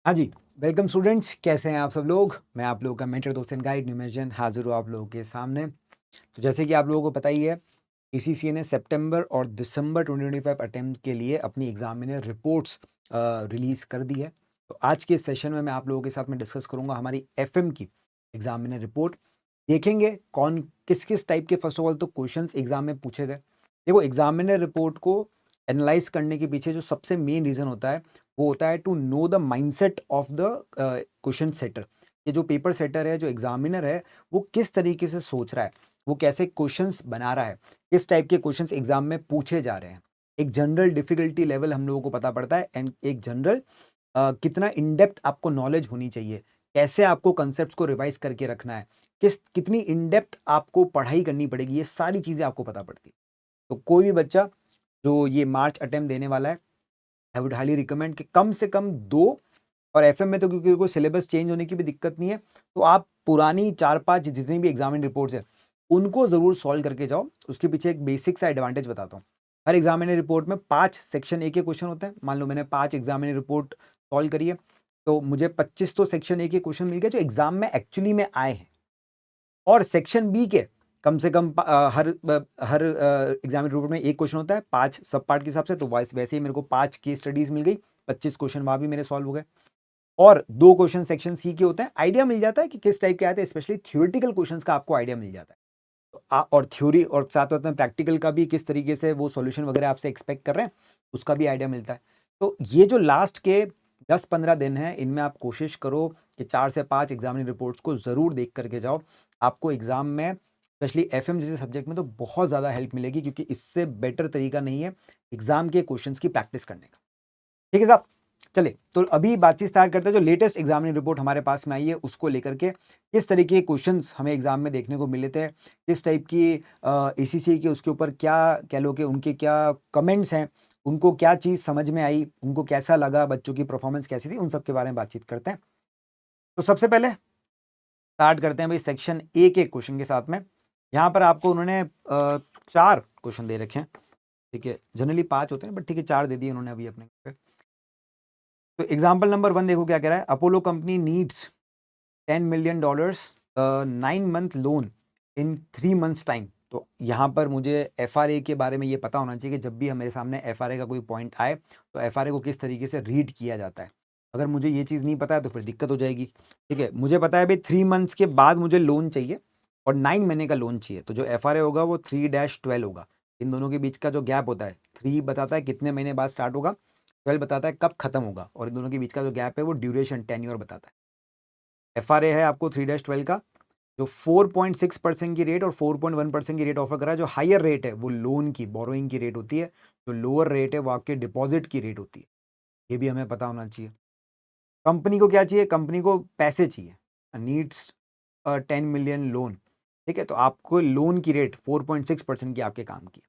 हाँ जी, welcome students, कैसे हैं आप सब लोग? मैं आप लोगों का मेंटर दोस्त एंड गाइड निमज्जन हाज़िर हूँ आप लोगों के सामने। तो जैसे कि आप लोगों को पता ही है, पीसीसीए ने सितंबर और दिसंबर 2025 अटेम्प्ट के लिए अपनी एग्ज़ामिनर रिपोर्ट्स रिलीज़ कर दी है। तो आज के सेशन में मैं आप लोगों के साथ में डिस्कस करूँगा हमारी एफएम की एग्ज़ामिनर रिपोर्ट। देखेंगे कौन किस-किस टाइप के फर्स्ट ऑफ ऑल तो क्वेश्चंस एग्ज़ाम में पूछे गए। देखो एग्ज़ामिनर रिपोर्ट को एनालाइज़ करने के पीछे जो सबसे मेन रीज़न होता है, वो होता है to know the mindset of the question setter. ये जो पेपर सेटर है, जो एग्ज़ामिनर है, वो किस तरीके से सोच रहा है, वो कैसे क्वेश्चंस बना रहा है, किस टाइप के क्वेश्चंस एग्ज़ाम में पूछे जा रहे हैं। एक जनरल डिफ़िकल्टी लेवल हम लोगों को पता पड़ता है एंड एक जनरल कितना इन डेप्थ आपको नॉलेज होनी चाहिए, कैसे आपको कांसेप्ट्स को रिवाइज़ करके रखना है, कितनी इन डेप्थ आपको पढ़ाई करनी पड़ेगी, ये सारी चीज़ें आपको पता पड़ती हैं। तो कोई भी बच्चा जो ये मार्च अटेम्प्ट देने वाला है, आई वुड हाईली रिकमेंड कि कम से कम 2 और एफएम में तो क्योंकि कोई सिलेबस चेंज होने की भी दिक्कत नहीं है, तो आप पुरानी 4-5 जितनी भी एग्जामिन रिपोर्ट्स हैं, उनको ज़रूर सॉल्व करके जाओ। उसके पीछे एक बेसिक सा एडवांटेज बताता हूँ। हर एग्जामिनर रिपोर्ट में 5 सेक्शन ए के क्वेश्चन होते हैं। मान लो मैंने 5 एग्जामिनर रिपोर्ट सॉल्व करी है, तो मुझे 25 तो सेक्शन ए के क्वेश्चन मिल गए जो एग्जाम में एक्चुअली में आए हैं। और सेक्शन बी के कम से कम हर एग्जामिनर रिपोर्ट में 1 क्वेश्चन होता है, 5 सब पार्ट के हिसाब से, तो वैसे ही मेरे को 5 केस स्टडीज़ मिल गई, 25 क्वेश्चन वहाँ भी मेरे सॉल्व हो गए। और 2 क्वेश्चन सेक्शन सी के होते हैं। आइडिया मिल जाता है कि किस टाइप के आते हैं, स्पेशली थ्योरेटिकल क्वेश्चंस का आपको आइडिया मिल जाता है। तो और थ्योरी और साथ-साथ में प्रैक्टिकल का भी किस तरीके से वो सॉल्यूशन वगैरह आपसे एक्सपेक्ट कर रहे हैं, उसका भी आइडिया मिलता है। तो ये जो लास्ट के 10-15 दिन हैं, इनमें आप कोशिश करो कि 4 से 5 एग्जामिनर रिपोर्ट्स को ज़रूर देख कर के जाओ। आपको एग्ज़ाम में स्पेशली एफएम जैसे सब्जेक्ट में तो बहुत ज़्यादा हेल्प मिलेगी, क्योंकि इससे बेटर तरीका नहीं है एग्ज़ाम के क्वेश्चंस की प्रैक्टिस करने का। ठीक है साहब? चलिए, तो अभी बातचीत स्टार्ट करते हैं। जो लेटेस्ट एग्जामिनर रिपोर्ट हमारे पास में आई है, उसको लेकर के किस तरीके के क्वेश्चंस हमें एग्जाम में देखने को मिले थे, किस टाइप की एसीसी के उसके ऊपर क्या कह लो कि उनके क्या कमेंट्स हैं, उनको क्या चीज़ समझ में आई, उनको कैसा लगा, बच्चों की परफॉर्मेंस कैसी थी, उन सब के बारे में बातचीत करते हैं। तो सबसे पहले स्टार्ट करते हैं भाई सेक्शन ए के क्वेश्चन के साथ में। यहाँ पर आपको उन्होंने 4 क्वेश्चन दे रखे हैं, ठीक है? जनरली 5 होते हैं, बट ठीक है 4 दे दिए उन्होंने अभी अपने पे। तो एग्जाम्पल नंबर 1 देखो क्या कह रहा है। Apollo company needs $10 million 9 month loan in 3 months time. तो यहाँ पर मुझे एफआरए के बारे में ये पता होना चाहिए कि जब भी हमारे सामने एफआरए का कोई पॉइंट आए, तो एफआरए को किस तरीके से रीड किया जाता है। अगर मुझे ये चीज़ नहीं पता है तो फिर दिक्कत हो जाएगी। ठीक है, मुझे पता है भाई 3 मंथ्स के बाद मुझे लोन चाहिए और 9 महीने का लोन चाहिए, तो जो एफआरए होगा वो 3-12 होगा। इन दोनों के बीच का जो गैप होता है, 3 बताता है कितने महीने बाद स्टार्ट होगा, 12 बताता है कब खत्म होगा, और इन दोनों के बीच का जो गैप है वो ड्यूरेशन टेन्योर बताता है। एफआरए है आपको 3-12 का, जो 4.6% की रेट और 4.1% की रेट ऑफर कर रहा है। जो हायर रेट है वो लोन की बोरोइंग की रेट होती है, जो लोअर रेट है वो आपके डिपॉजिट की रेट होती है। ये भी हमें पता होना चाहिए। कंपनी को क्या चाहिए? कंपनी को पैसे चाहिए, नीड्स 10 million लोन। ठीक है, तो आपको लोन की रेट 4.6% की आपके काम की है।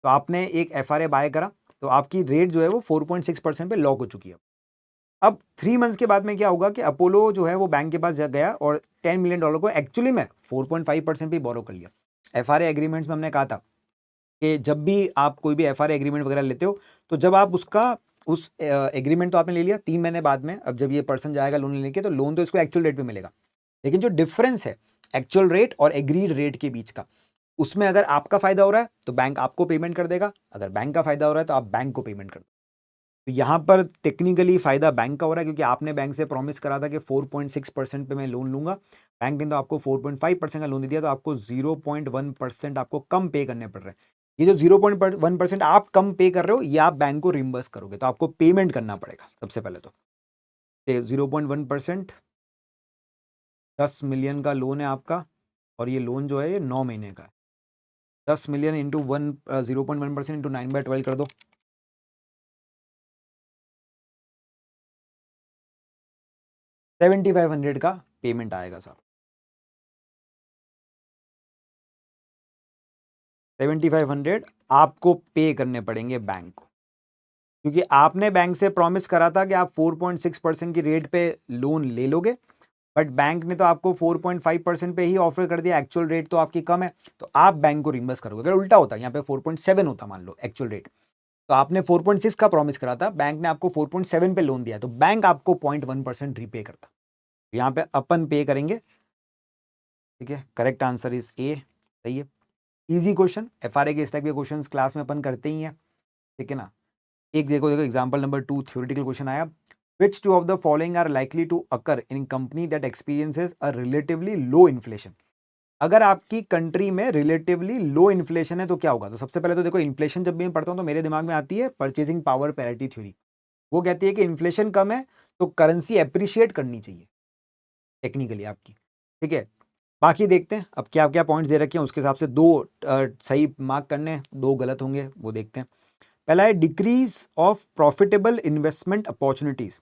तो आपने एक एफआरए बाय करा, तो आपकी रेट जो है वो 4.6% पे लॉक हो चुकी है। अब 3 मंथ्स के बाद में क्या होगा कि अपोलो जो है वो बैंक के पास गया और $10 million को एक्चुअली में 4.5% पे बोरो कर लिया। एफआरए एग्रीमेंट्स में हमने कहा था कि जब भी आप कोई भी एफआरए एग्रीमेंट वगैरह लेते हो, तो जब आप उस एग्रीमेंट तो आपने ले लिया 3 महीने बाद में, अब जब ये पर्सन जाएगा लोन लेने के, तो लोन तो इसको एक्चुअल रेट पे मिलेगा। लेकिन जो डिफरेंस है एक्चुअल रेट और एग्रीड रेट के बीच का, उसमें अगर आपका फायदा हो रहा है तो बैंक आपको पेमेंट कर देगा, अगर बैंक का फायदा हो रहा है तो आप बैंक को पेमेंट कर दो। तो यहाँ पर टेक्निकली फायदा बैंक का हो रहा है, क्योंकि आपने बैंक से प्रॉमिस करा था कि 4.6% पे मैं लोन लूंगा। बैंक ने तो आपको 4.5% का लोन दे दिया, तो आपको 0.1% आपको कम पे करने पड़ रहे हैं। ये जो 0.1% आप कम पे कर रहे हो, ये आप बैंक को रिम्बर्स करोगे, तो आपको पेमेंट करना पड़ेगा सबसे पहले तो। 0.1%, 10 मिलियन का लोन है आपका, और ये लोन जो है ये 9 महीने का है। 10 मिलियन इंटू 0.1% इंटू 9/12 कर दो, 7500 का पेमेंट आएगा साहब। 7500 आपको पे करने पड़ेंगे बैंक को, क्योंकि आपने बैंक से प्रॉमिस करा था कि आप 4.6% की रेट पे लोन ले लोगे, बट बैंक ने तो आपको 4.5% पे ही ऑफर कर दिया। एक्चुअल रेट तो आपकी कम है, तो आप बैंक को रिम्बर्स करोगे। अगर उल्टा होता, यहाँ पे 4.7 होता मान लो एक्चुअल रेट, तो आपने 4.6 का प्रॉमिस करा था, बैंक ने आपको 4.7 पे लोन दिया, तो बैंक आपको 0.1% रीपे करता। यहाँ पे अपन पे करेंगे, ठीक है। करेक्ट आंसर इज ए, सही है। इजी क्वेश्चन, एफआरए के इस टाइप के क्वेश्चंस क्लास में अपन करते ही हैं, ठीक है ना। एक देखो एग्जांपल नंबर 2 थ्योरेटिकल क्वेश्चन आया, which two of the following are likely to occur in company that experiences a relatively low inflation। अगर आपकी कंट्री में रिलेटिवली लो इन्फ्लेशन है तो क्या होगा। तो सबसे पहले तो देखो, इन्फ्लेशन जब भी मैं पढ़ता हूं तो मेरे दिमाग में आती है परचेजिंग पावर पैरिटी थ्योरी। वो कहती है कि इन्फ्लेशन कम है तो करेंसी एप्रिशिएट करनी चाहिए टेक्निकली आपकी, ठीक है। बाकी देखते हैं अब क्या क्या पॉइंट्स दे रखे हैं, उसके हिसाब से दो सही मार्क करने हैं, दो गलत होंगे, वो देखते हैं। पहला है decrease of profitable investment opportunities.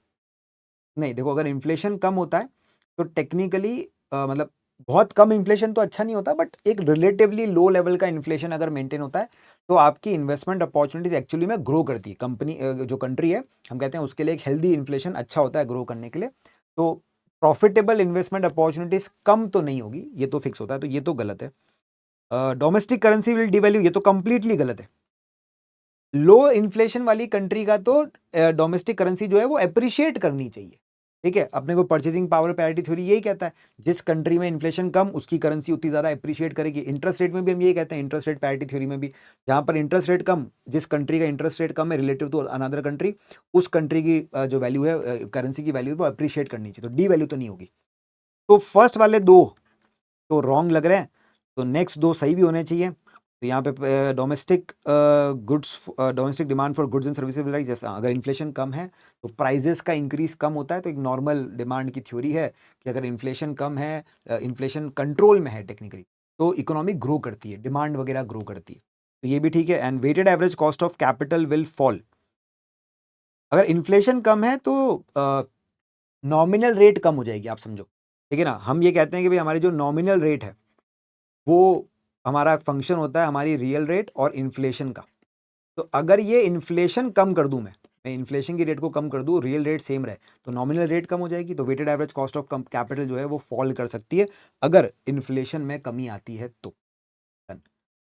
नहीं देखो, अगर इन्फ्लेशन कम होता है तो टेक्निकली मतलब बहुत कम इन्फ्लेशन तो अच्छा नहीं होता, बट एक रिलेटिवली लो लेवल का इन्फ्लेशन अगर मेंटेन होता है तो आपकी इन्वेस्टमेंट अपॉर्चुनिटीज एक्चुअली में ग्रो करती है। कंपनी जो कंट्री है हम कहते हैं उसके लिए एक हेल्दी इन्फ्लेशन अच्छा होता है ग्रो करने के लिए। तो प्रॉफिटेबल इन्वेस्टमेंट अपॉर्चुनिटीज कम तो नहीं होगी, ये तो फिक्स होता है, तो ये तो गलत है। डोमेस्टिक करेंसी विल डिवैल्यू, ये तो कंप्लीटली गलत है। लो इन्फ्लेशन वाली कंट्री का तो डोमेस्टिक करेंसी जो है वो एप्रिशिएट करनी चाहिए, ठीक है। अपने को परचेजिंग पावर पैरिटी थ्योरी यही कहता है, जिस कंट्री में इन्फ्लेशन कम उसकी करेंसी उतनी ज्यादा एप्रिशिएट करेगी। इंटरेस्ट रेट में भी हम यही कहते हैं, इंटरेस्ट रेट पैरिटी थ्योरी में भी, जहां पर इंटरेस्ट रेट कम, जिस कंट्री का इंटरेस्ट रेट कम है रिलेटिव टू अनदर कंट्री, उस कंट्री की जो वैल्यू है करेंसी की वैल्यू वो अप्रिशिएट करनी चाहिए, तो डी वैल्यू तो नहीं होगी। तो फर्स्ट वाले दो तो रॉन्ग लग रहे हैं, तो नेक्स्ट दो सही भी होने चाहिए। तो यहाँ पे domestic domestic demand for goods and services, जैसा अगर इन्फ्लेशन कम है तो प्राइजेस का इंक्रीज कम होता है, तो एक नॉर्मल डिमांड की थ्योरी है कि अगर इन्फ्लेशन कम है, इन्फ्लेशन कंट्रोल में है टेक्निकली, तो इकोनॉमी ग्रो करती है, डिमांड वगैरह ग्रो करती है, तो ये भी ठीक है। And weighted average cost of capital will fall. अगर इन्फ्लेशन कम है तो नॉमिनल रेट कम हो जाएगी, आप समझो, ठीक है ना। हम ये कहते हैं कि भाई हमारी जो नॉमिनल रेट है वो हमारा फंक्शन होता है हमारी रियल रेट और इन्फ्लेशन का। तो अगर ये इन्फ्लेशन कम कर दूं, मैं इन्फ्लेशन की रेट को कम कर दूं, रियल रेट सेम रहे, तो नॉमिनल रेट कम हो जाएगी, तो weighted average cost of capital जो है वो फॉल कर सकती है अगर इन्फ्लेशन में कमी आती है तो।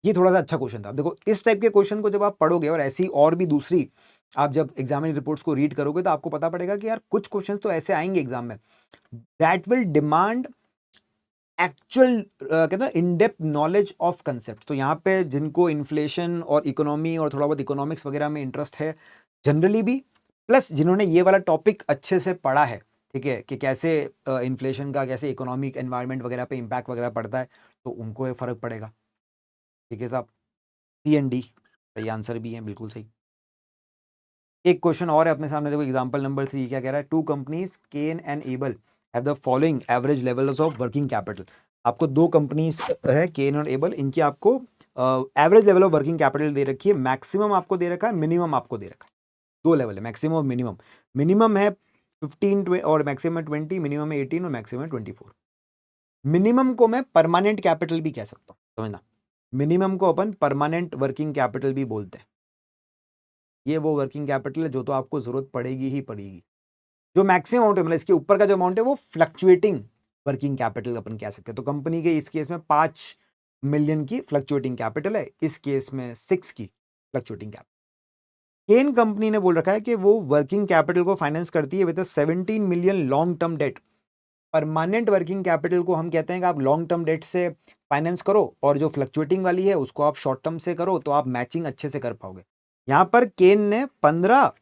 ये थोड़ा सा अच्छा क्वेश्चन था। देखो इस टाइप के क्वेश्चन को जब आप पढ़ोगे और ऐसी और भी दूसरी आप जब एग्जामिन रिपोर्ट्स को रीड करोगे तो आपको पता पड़ेगा कि यार कुछ क्वेश्चन तो ऐसे आएंगे एग्जाम में दैट विल डिमांड एक्चुअल कहते हैं in depth knowledge of concept. तो यहाँ पे जिनको इन्फ्लेशन और इकोनॉमी और थोड़ा बहुत इकोनॉमिक्स वगैरह में इंटरेस्ट है जनरली भी, प्लस जिन्होंने ये वाला टॉपिक अच्छे से पढ़ा है, ठीक है, कि कैसे इन्फ्लेशन का कैसे इकोनॉमिक एनवायरनमेंट वगैरह पे इम्पैक्ट वगैरह पड़ता है, तो उनको ये फर्क पड़ेगा, ठीक है साहब। सी एंड डी सही आंसर भी है, बिल्कुल सही। एक क्वेश्चन और है अपने सामने, देखो एग्जांपल नंबर 3 क्या कह रहा है, two companies Ken and Able have the following average levels of working capital. आपको दो कंपनीज है केन और एबल, इनकी आपको average level of working capital दे रखी है, मैक्सिमम आपको दे रखा है, मिनिमम आपको दे रखा है। दो लेवल है, मैक्सिमम और मिनिमम। मिनिमम है 15 और मैक्सिमम है 20, मिनिमम है 18 और मैक्सिमम है 24। मिनिमम को मैं परमानेंट कैपिटल भी कह सकता हूँ, समझना, मिनिमम को अपन परमानेंट वर्किंग कैपिटल भी बोलते हैं। ये वो वर्किंग कैपिटल है जो तो आपको जरूरत पड़ेगी ही पड़ेगी। जो मैक्सिमम अमाउंट है मतलब इसके ऊपर का जो अमाउंट है वो फ्लक्चुएटिंग वर्किंग कैपिटल अपन कह सकते हैं। तो कंपनी के इस केस में 5 मिलियन की फ्लक्चुएटिंग कैपिटल है, इस केस में 6 की फ्लक्चुएटिंग कैपिटल। केन कंपनी ने बोल रखा है कि वो वर्किंग कैपिटल को फाइनेंस करती है with 17 million long term date. Permanent working capital को हम कहते हैं कि आप लॉन्ग टर्म डेट से फाइनेंस करो और जो फ्लक्चुएटिंग वाली है उसको आप शॉर्ट टर्म से करो, तो आप मैचिंग अच्छे से कर पाओगे। यहां पर केन ने 15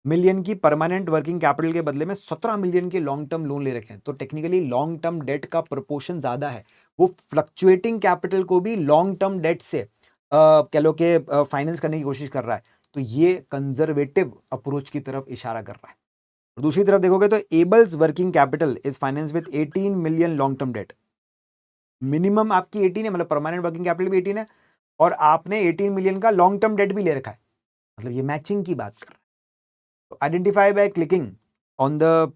मिलियन की परमानेंट वर्किंग कैपिटल के बदले में 17 मिलियन के लॉन्ग टर्म लोन ले रखे हैं, तो टेक्निकली लॉन्ग टर्म डेट का प्रोपोर्शन ज्यादा है। वो फ्लक्चुएटिंग कैपिटल को भी लॉन्ग टर्म डेट से कह लो कि फाइनेंस करने की कोशिश कर रहा है, तो ये कंजर्वेटिव अप्रोच की तरफ इशारा कर रहा है। और दूसरी तरफ देखोगे तो Able's working capital is finance with 18 million long term debt. Minimum आपकी 18 है, मतलब परमानेंट वर्किंग कैपिटल भी 18 है, और आपने 18 मिलियन का लॉन्ग टर्म डेट भी ले रखा है, मतलब ये मैचिंग की बात कर रहा है। तो identify by clicking on the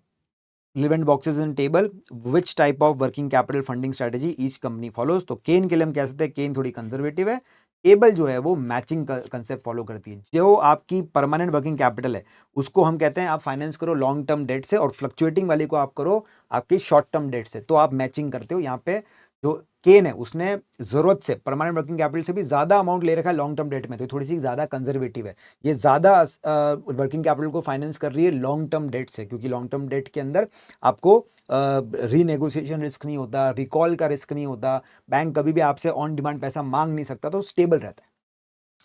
relevant boxes in table which type of working capital funding strategy each company follows। तो केन के लिए हम कह सकते हैं केन थोड़ी कंजर्वेटिव है, एबल जो है वो मैचिंग कंसेप्ट फॉलो करती है। जो आपकी परमानेंट वर्किंग कैपिटल है उसको हम कहते हैं आप फाइनेंस करो लॉन्ग टर्म डेट से, और फ्लक्चुएटिंग वाली को आप करो आपकी शॉर्ट टर्म डेट से, तो आप मैचिंग करते हो। यहाँ पे जो केन है उसने ज़रूरत से परमानेंट वर्किंग कैपिटल से भी ज़्यादा अमाउंट ले रखा है लॉन्ग टर्म डेट में, तो थोड़ी सी ज़्यादा कंजर्वेटिव है। ये ज़्यादा वर्किंग कैपिटल को फाइनेंस कर रही है लॉन्ग टर्म डेट से, क्योंकि लॉन्ग टर्म डेट के अंदर आपको रीनेगोशिएशन रिस्क नहीं होता, रिकॉल का रिस्क नहीं होता, बैंक कभी भी आपसे ऑन डिमांड पैसा मांग नहीं सकता, तो स्टेबल रहता है।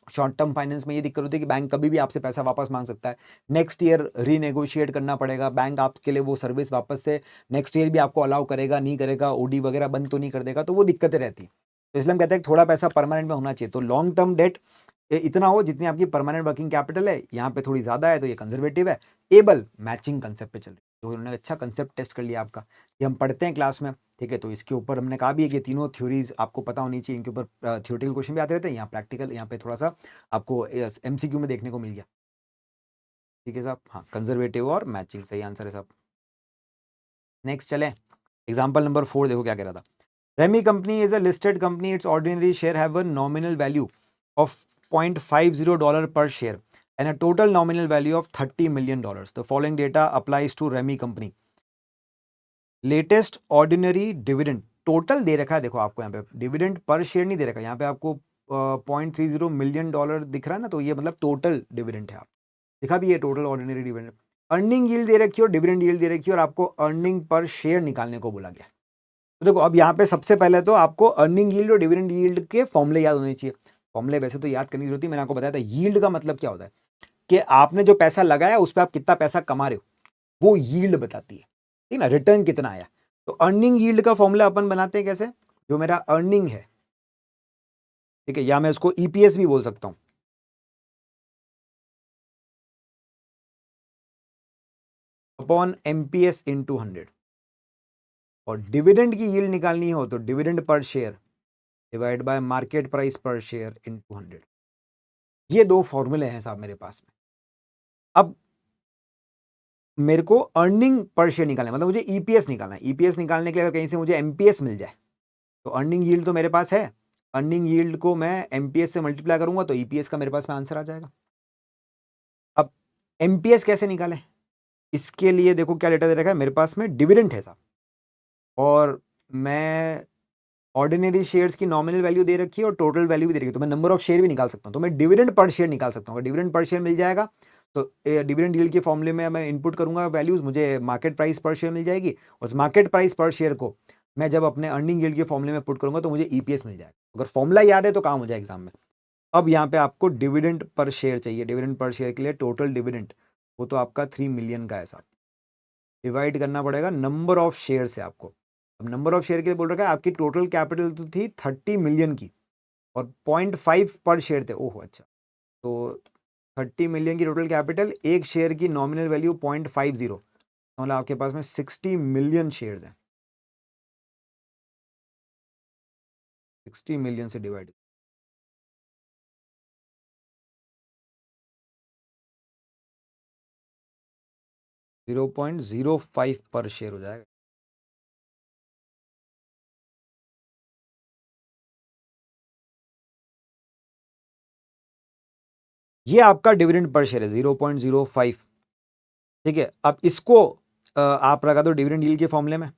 शॉर्ट टर्म फाइनेंस में ये दिक्कत होती है कि बैंक कभी भी आपसे पैसा वापस मांग सकता है, नेक्स्ट ईयर रीनेगोशिएट करना पड़ेगा, बैंक आपके लिए वो सर्विस वापस से नेक्स्ट ईयर भी आपको अलाउ करेगा नहीं करेगा, ओडी वगैरह बंद तो नहीं कर देगा, तो वो दिक्कतें रहती हैं। तो इसलिए हम कहते हैं कि थोड़ा पैसा परमानेंट में होना चाहिए। तो लॉन्ग टर्म डेट इतना हो जितनी आपकी परमानेंट वर्किंग कैपिटल है, यहाँ पे थोड़ी ज्यादा है तो ये कंजर्वेटिव है। एबल मैचिंग कंसेप्ट पे चल रही है, तो उन्होंने अच्छा कंसेप्ट टेस्ट कर लिया आपका, ये हम पढ़ते हैं क्लास में, ठीक है। तो इसके ऊपर हमने कहा भी है कि तीनों थ्योरीज आपको पता होनी चाहिए, इनके ऊपर थ्योरेटिकल क्वेश्चन भी आते रहते हैं, यहाँ प्रैक्टिकल, यहाँ पे थोड़ा सा आपको एमसीक्यू में देखने को मिल गया, ठीक है साहब। हाँ, कंजर्वेटिव और मैचिंग सही आंसर है साहब। नेक्स्ट चले, एग्जाम्पल नंबर 4 देखो क्या कह रहा था। Remy company is a listed company, its ordinary share have a nominal value of $0.50 per share and a total nominal value of $30 million. The following data applies to Remy company. Latest ordinary dividend total दे रखा है, देखो आपको यहाँ पे dividend per share नहीं दे रखा, यहाँ पे आपको $0.30 million दिख रहा है ना, तो ये मतलब टोटल डिविडेंड है। आप दिखा भी है total ordinary dividend, earning yield दे रखी है और डिविडेंड यील्ड दे रखी है, और आपको अर्निंग पर शेयर निकालने को बोला गया। तो देखो अब यहाँ पे सबसे पहले तो आपको अर्निंग यील्ड और डिविडेंड यील्ड के फॉर्मूले याद होने चाहिए। फॉर्मूले वैसे तो याद करने की जरूरत है, मैंने आपको बताया था यील्ड का मतलब क्या होता है कि आपने जो पैसा लगाया उस पर आप कितना पैसा कमा रहे हो, वो यील्ड बताती है, ठीक ना, रिटर्न कितना आया। तो अर्निंग यील्ड का फॉर्मूला अपन बनाते हैं कैसे, जो मेरा अर्निंग है, ठीक है, या मैं उसको ईपीएस भी बोल सकता हूं, अपॉन एमपीएस इंटू 100। और डिविडेंड की यील्ड निकालनी हो तो dividend per share divide by market price पर शेयर इंटू 100। ये दो फॉर्मूले हैं साहब मेरे पास में। अब मेरे को अर्निंग पर शेयर निकालना है, मतलब मुझे ईपीएस निकालना है। ईपीएस निकालने के लिए अगर कहीं से मुझे एमपीएस मिल जाए तो अर्निंग यील्ड तो मेरे पास है, अर्निंग यील्ड को मैं एमपीएस से मल्टीप्लाई करूंगा तो ईपीएस का मेरे पास में आंसर आ जाएगा। अब एमपीएस कैसे निकालें, इसके लिए देखो क्या डेटा दे रखा है मेरे पास में, डिविडेंड है साहब, और मैं ऑर्डिनरी शेयर्स की नॉमिनल वैल्यू दे रखी है और टोटल वैल्यू भी दे रखी है, तो मैं नंबर ऑफ शेयर भी निकाल सकता हूं, तो मैं डिविडेंड पर शेयर निकाल सकता हूं। अगर डिविडेंड पर शेयर मिल जाएगा तो डिविडेंड यील्ड के फॉर्मूले में मैं इनपुट करूंगा वैल्यूज, मुझे मार्केट प्राइस पर शेयर मिल जाएगी, उस मार्केट प्राइस पर शेयर को मैं जब अपने अर्निंग यील्ड के फॉर्मूले में पुट करूंगा तो मुझे ईपीएस मिल जाएगा। अगर फॉर्मूला याद है तो काम हो जाए एग्जाम में। अब यहाँ पे आपको डिविडेंड पर शेयर चाहिए, डिविडेंड पर शेयर के लिए टोटल डिविडेंड वो तो आपका 3 मिलियन का है साहब, डिवाइड करना पड़ेगा नंबर ऑफ शेयर से आपको। अब नंबर ऑफ शेयर के लिए बोल रखा है आपकी टोटल कैपिटल तो थी 30 मिलियन की और 0.5 पर शेयर थे, ओहो अच्छा, तो 30 मिलियन की टोटल कैपिटल, एक शेयर की नॉमिनल वैल्यू 0.50, मतलब आपके पास में 60 मिलियन शेयर्स हैं, 60 मिलियन से डिवाइड 0.05 पर शेयर हो जाएगा। ये आपका डिविडेंड पर शेयर है 0.05, ठीक है। अब इसको आप लगा दो डिविडेंड यील्ड के फॉर्मूले में,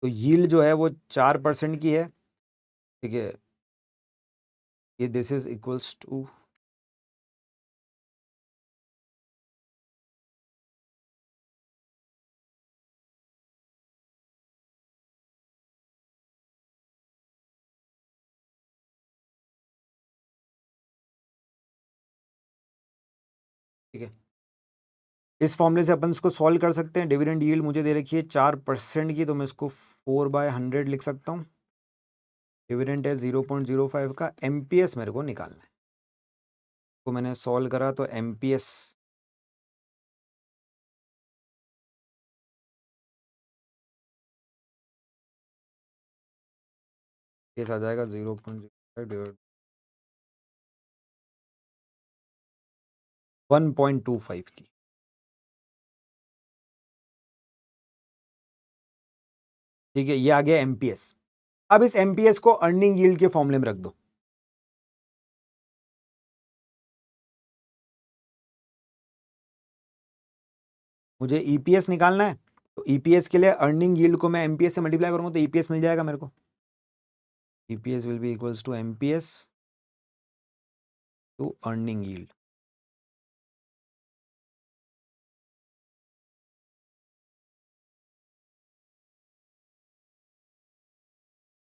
तो यील्ड जो है वो 4% की है, ठीक है। ये दिस इज इक्वल्स टू, ठीक है। इस फॉर्मूले से अपन इसको सॉल्व कर सकते हैं। डिविडेंड यील्ड मुझे दे रखी है 4% की, तो मैं इसको 4/100 लिख सकता हूँ। डिविडेंड है 0.05 का, एमपीएस मेरे को निकालना है, तो मैंने सॉल्व करा तो एमपीएस केस आ जाएगा 0.05 डिवाइड 1.25 की, ठीक है। ये आ गया एमपीएस। अब इस एमपीएस को अर्निंग यील्ड के फॉर्मूले में रख दो, मुझे ईपीएस निकालना है, तो ईपीएस के लिए अर्निंग यील्ड को मैं एमपीएस से मल्टीप्लाई करूंगा तो ईपीएस मिल जाएगा मेरे को। EPS will be equals to MPS to earning yield.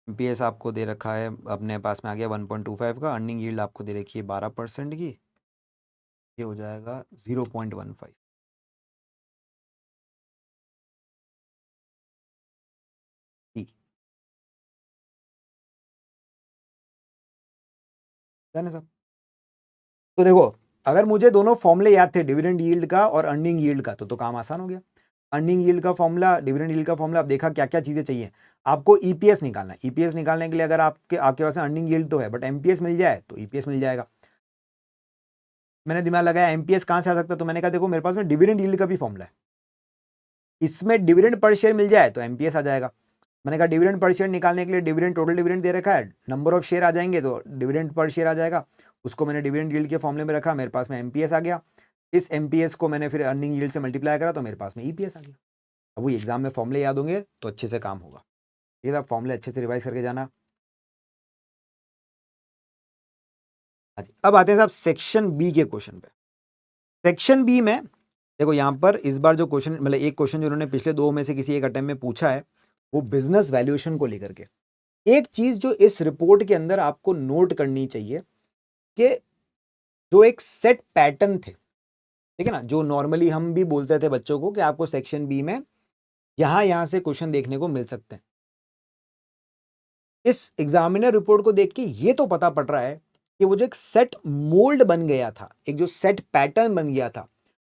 MPS आपको दे रखा है, अपने पास में आ गया 1.25 का, अर्निंग यील्ड आपको दे रखी है 12% की, ये हो जाएगा 0.15। जाने साहब, तो देखो, अगर मुझे दोनों फॉर्मूले याद थे, डिविडेंड यील्ड का और अर्निंग यील्ड का, तो काम आसान हो गया। अर्निंग यील्ड का फॉर्मूला, डिविडेंड यील्ड का फॉर्मूला, आप देखा क्या क्या चीजें चाहिए आपको। ईपीएस निकालना है, ईपीएस निकालने के लिए अगर आपके आपके पास अर्निंग यील्ड तो है, बट एमपीएस मिल जाए तो ईपीएस मिल जाएगा। मैंने दिमाग लगाया एमपीएस कहां से आ सकता है, तो मैंने कहा देखो मेरे पास में डिविडेंड यील्ड का भी फॉर्मूला है, इसमें डिविडेंड पर शेयर मिल जाए तो एमपीएस आ जाएगा। मैंने कहा डिविडेंड पर शेयर निकालने के लिए डिविडेंड, टोटल डिविडेंड दे रखा है, नंबर ऑफ शेयर आ जाएंगे तो डिविडेंड पर शेयर आ जाएगा, उसको मैंने डिविडेंड यील्ड के फॉर्मूले में रखा, मेरे पास में एमपीएस आ गया। इस एमपीएस को मैंने फिर अर्निंग यील्ड से मल्टीप्लाई करा तो मेरे पास में ईपीएस आ गया। अब वो एग्जाम में फॉर्मूले याद होंगे तो अच्छे से काम होगा। ये आप फॉर्मूले अच्छे से रिवाइज करके जाना। अब आते हैं साहब सेक्शन बी के क्वेश्चन पे। सेक्शन बी में देखो, यहां पर इस बार जो क्वेश्चन, मतलब एक क्वेश्चन जो उन्होंने पिछले दो में से किसी एक अटेम्प्ट में पूछा है, वो बिजनेस वैल्यूएशन को लेकर के। एक चीज जो इस रिपोर्ट के अंदर आपको नोट करनी चाहिए कि जो एक सेट पैटर्न थे, ठीक है ना, जो नॉर्मली हम भी बोलते थे बच्चों को कि आपको सेक्शन बी में यहां से क्वेश्चन देखने को मिल सकते हैं। इस एग्जामिनर रिपोर्ट को देख के ये तो पता पड़ रहा है कि वो जो एक सेट मोल्ड बन गया था, एक जो सेट पैटर्न बन गया था,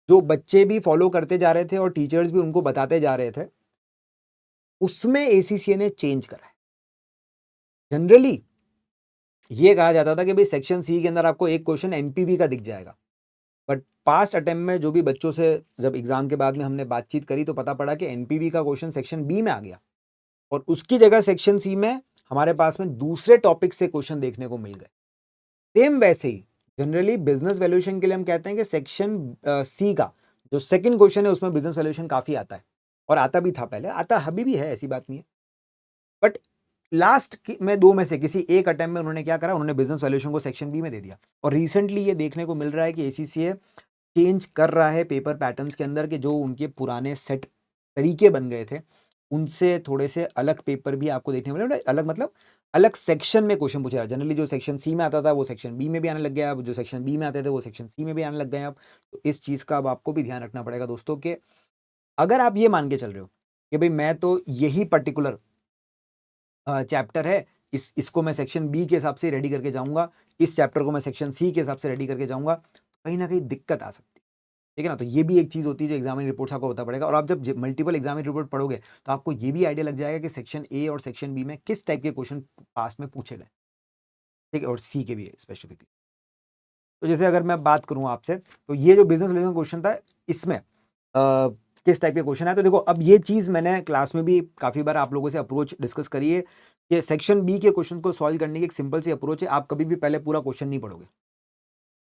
जो बच्चे भी फॉलो करते जा रहे थे और टीचर्स भी उनको बताते जा रहे थे, उसमें एसीसीए ने चेंज करा है। जनरली ये कहा जाता था कि भाई सेक्शन सी के अंदर आपको एक क्वेश्चन एनपीवी का दिख जाएगा, बट पास्ट अटेम्प्ट में जो भी बच्चों से जब एग्जाम के बाद में हमने बातचीत करी तो पता पड़ा कि एनपीवी का क्वेश्चन सेक्शन बी में आ गया और उसकी जगह सेक्शन सी में हमारे पास में दूसरे टॉपिक से क्वेश्चन देखने को मिल गए। सेम वैसे ही जनरली बिजनेस वैल्यूएशन के लिए हम कहते हैं कि सेक्शन सी का जो सेकंड क्वेश्चन है उसमें बिजनेस वैल्यूएशन काफी आता है, और आता भी था पहले, आता अभी भी है, ऐसी बात नहीं है। बट लास्ट में दो में से किसी एक अटेम्प्ट में उन्होंने क्या करा, उन्होंने बिजनेस वैल्यूएशन को सेक्शन बी में दे दिया। और रिसेंटली ये देखने को मिल रहा है कि एसीसीए चेंज कर रहा है पेपर पैटर्न्स के अंदर, कि जो उनके पुराने सेट तरीके बन गए थे उनसे थोड़े से अलग पेपर भी आपको देखने को मिले। अलग मतलब अलग सेक्शन में क्वेश्चन पूछा है। जनरली जो सेक्शन सी में आता था वो सेक्शन बी में भी आने लग गया, अब जो सेक्शन बी में आते थे वो सेक्शन सी में भी आने लग गए अब। तो इस चीज का अब आपको भी ध्यान रखना पड़ेगा दोस्तों, कि अगर आप ये मान के चल रहे हो कि भाई मैं तो यही पर्टिकुलर चैप्टर है, इसको मैं सेक्शन बी के हिसाब से रेडी करके जाऊंगा, इस चैप्टर को मैं सेक्शन सी के हिसाब से रेडी करके जाऊंगा, कहीं ना कहीं दिक्कत आ सकती है। ठीक है ना, तो ये भी एक चीज होती है जो एग्जामिन रिपोर्ट आपको होता पड़ेगा। और आप जब मल्टीपल एग्जामिन रिपोर्ट पढ़ोगे तो आपको ये भी आइडिया लग जाएगा कि सेक्शन ए और सेक्शन बी में किस टाइप के क्वेश्चन पास में पूछे गए, ठीक है, और सी के भी स्पेसिफिकली। तो जैसे अगर मैं बात करूं आपसे, तो ये जो बिजनेस रिलेशन क्वेश्चन था, इसमें किस टाइप के क्वेश्चन है, तो देखो अब ये चीज मैंने क्लास में भी काफी बार आप लोगों से अप्रोच डिस्कस करी है कि सेक्शन बी के क्वेश्चन को सॉल्व करने की एक सिंपल सी अप्रोच है, आप कभी भी पहले पूरा क्वेश्चन नहीं पढ़ोगे,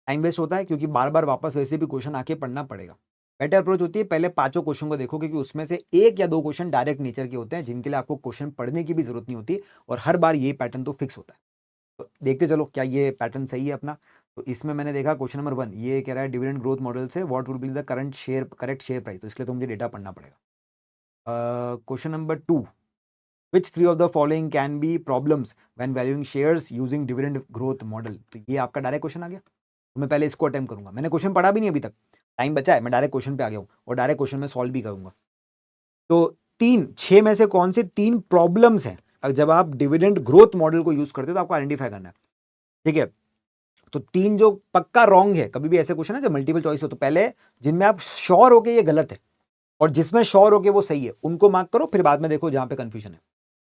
टाइम वेस्ट होता है, क्योंकि बार बार वापस वैसे भी क्वेश्चन आके पढ़ना पड़ेगा। बेटर अप्रोच होती है पहले पांचों क्वेश्चन को देखो, क्योंकि उसमें से एक या दो क्वेश्चन डायरेक्ट नेचर के होते हैं जिनके लिए आपको क्वेश्चन पढ़ने की भी जरूरत नहीं होती, और हर बार ये पैटर्न तो फिक्स होता है। तो देखते चलो क्या ये पैटर्न सही है अपना। तो इसमें मैंने देखा क्वेश्चन नंबर 1 ये कह रहा है डिविडेंड ग्रोथ मॉडल से what will be the correct share price, तो इसलिए तो मुझे डेटा पढ़ना पड़ेगा। Question number 2, which three of the following can be problems when valuing shares using dividend growth model, तो ये आपका डायरेक्ट क्वेश्चन आ गया। तो मैं पहले इसको अटेम्प्ट करूंगा, मैंने क्वेश्चन पढ़ा भी नहीं अभी तक, टाइम बचा है, मैं डायरेक्ट क्वेश्चन पे आ गया हूं और डायरेक्ट क्वेश्चन में सॉल्व भी करूंगा। तो 6 में से कौन से 3 प्रॉब्लम्स हैं जब आप डिविडेंड ग्रोथ मॉडल को यूज करते हो तो आपको आइडेंटिफाई करना है, ठीक है। तो 3 जो पक्का रॉन्ग है, कभी भी ऐसे क्वेश्चन है जब मल्टीपल चॉइस हो तो पहले जिनमें आप श्योर हो के ये गलत है और जिसमें श्योर हो के वो सही है उनको मार्क करो, फिर बाद में देखो जहां पे कंफ्यूजन है।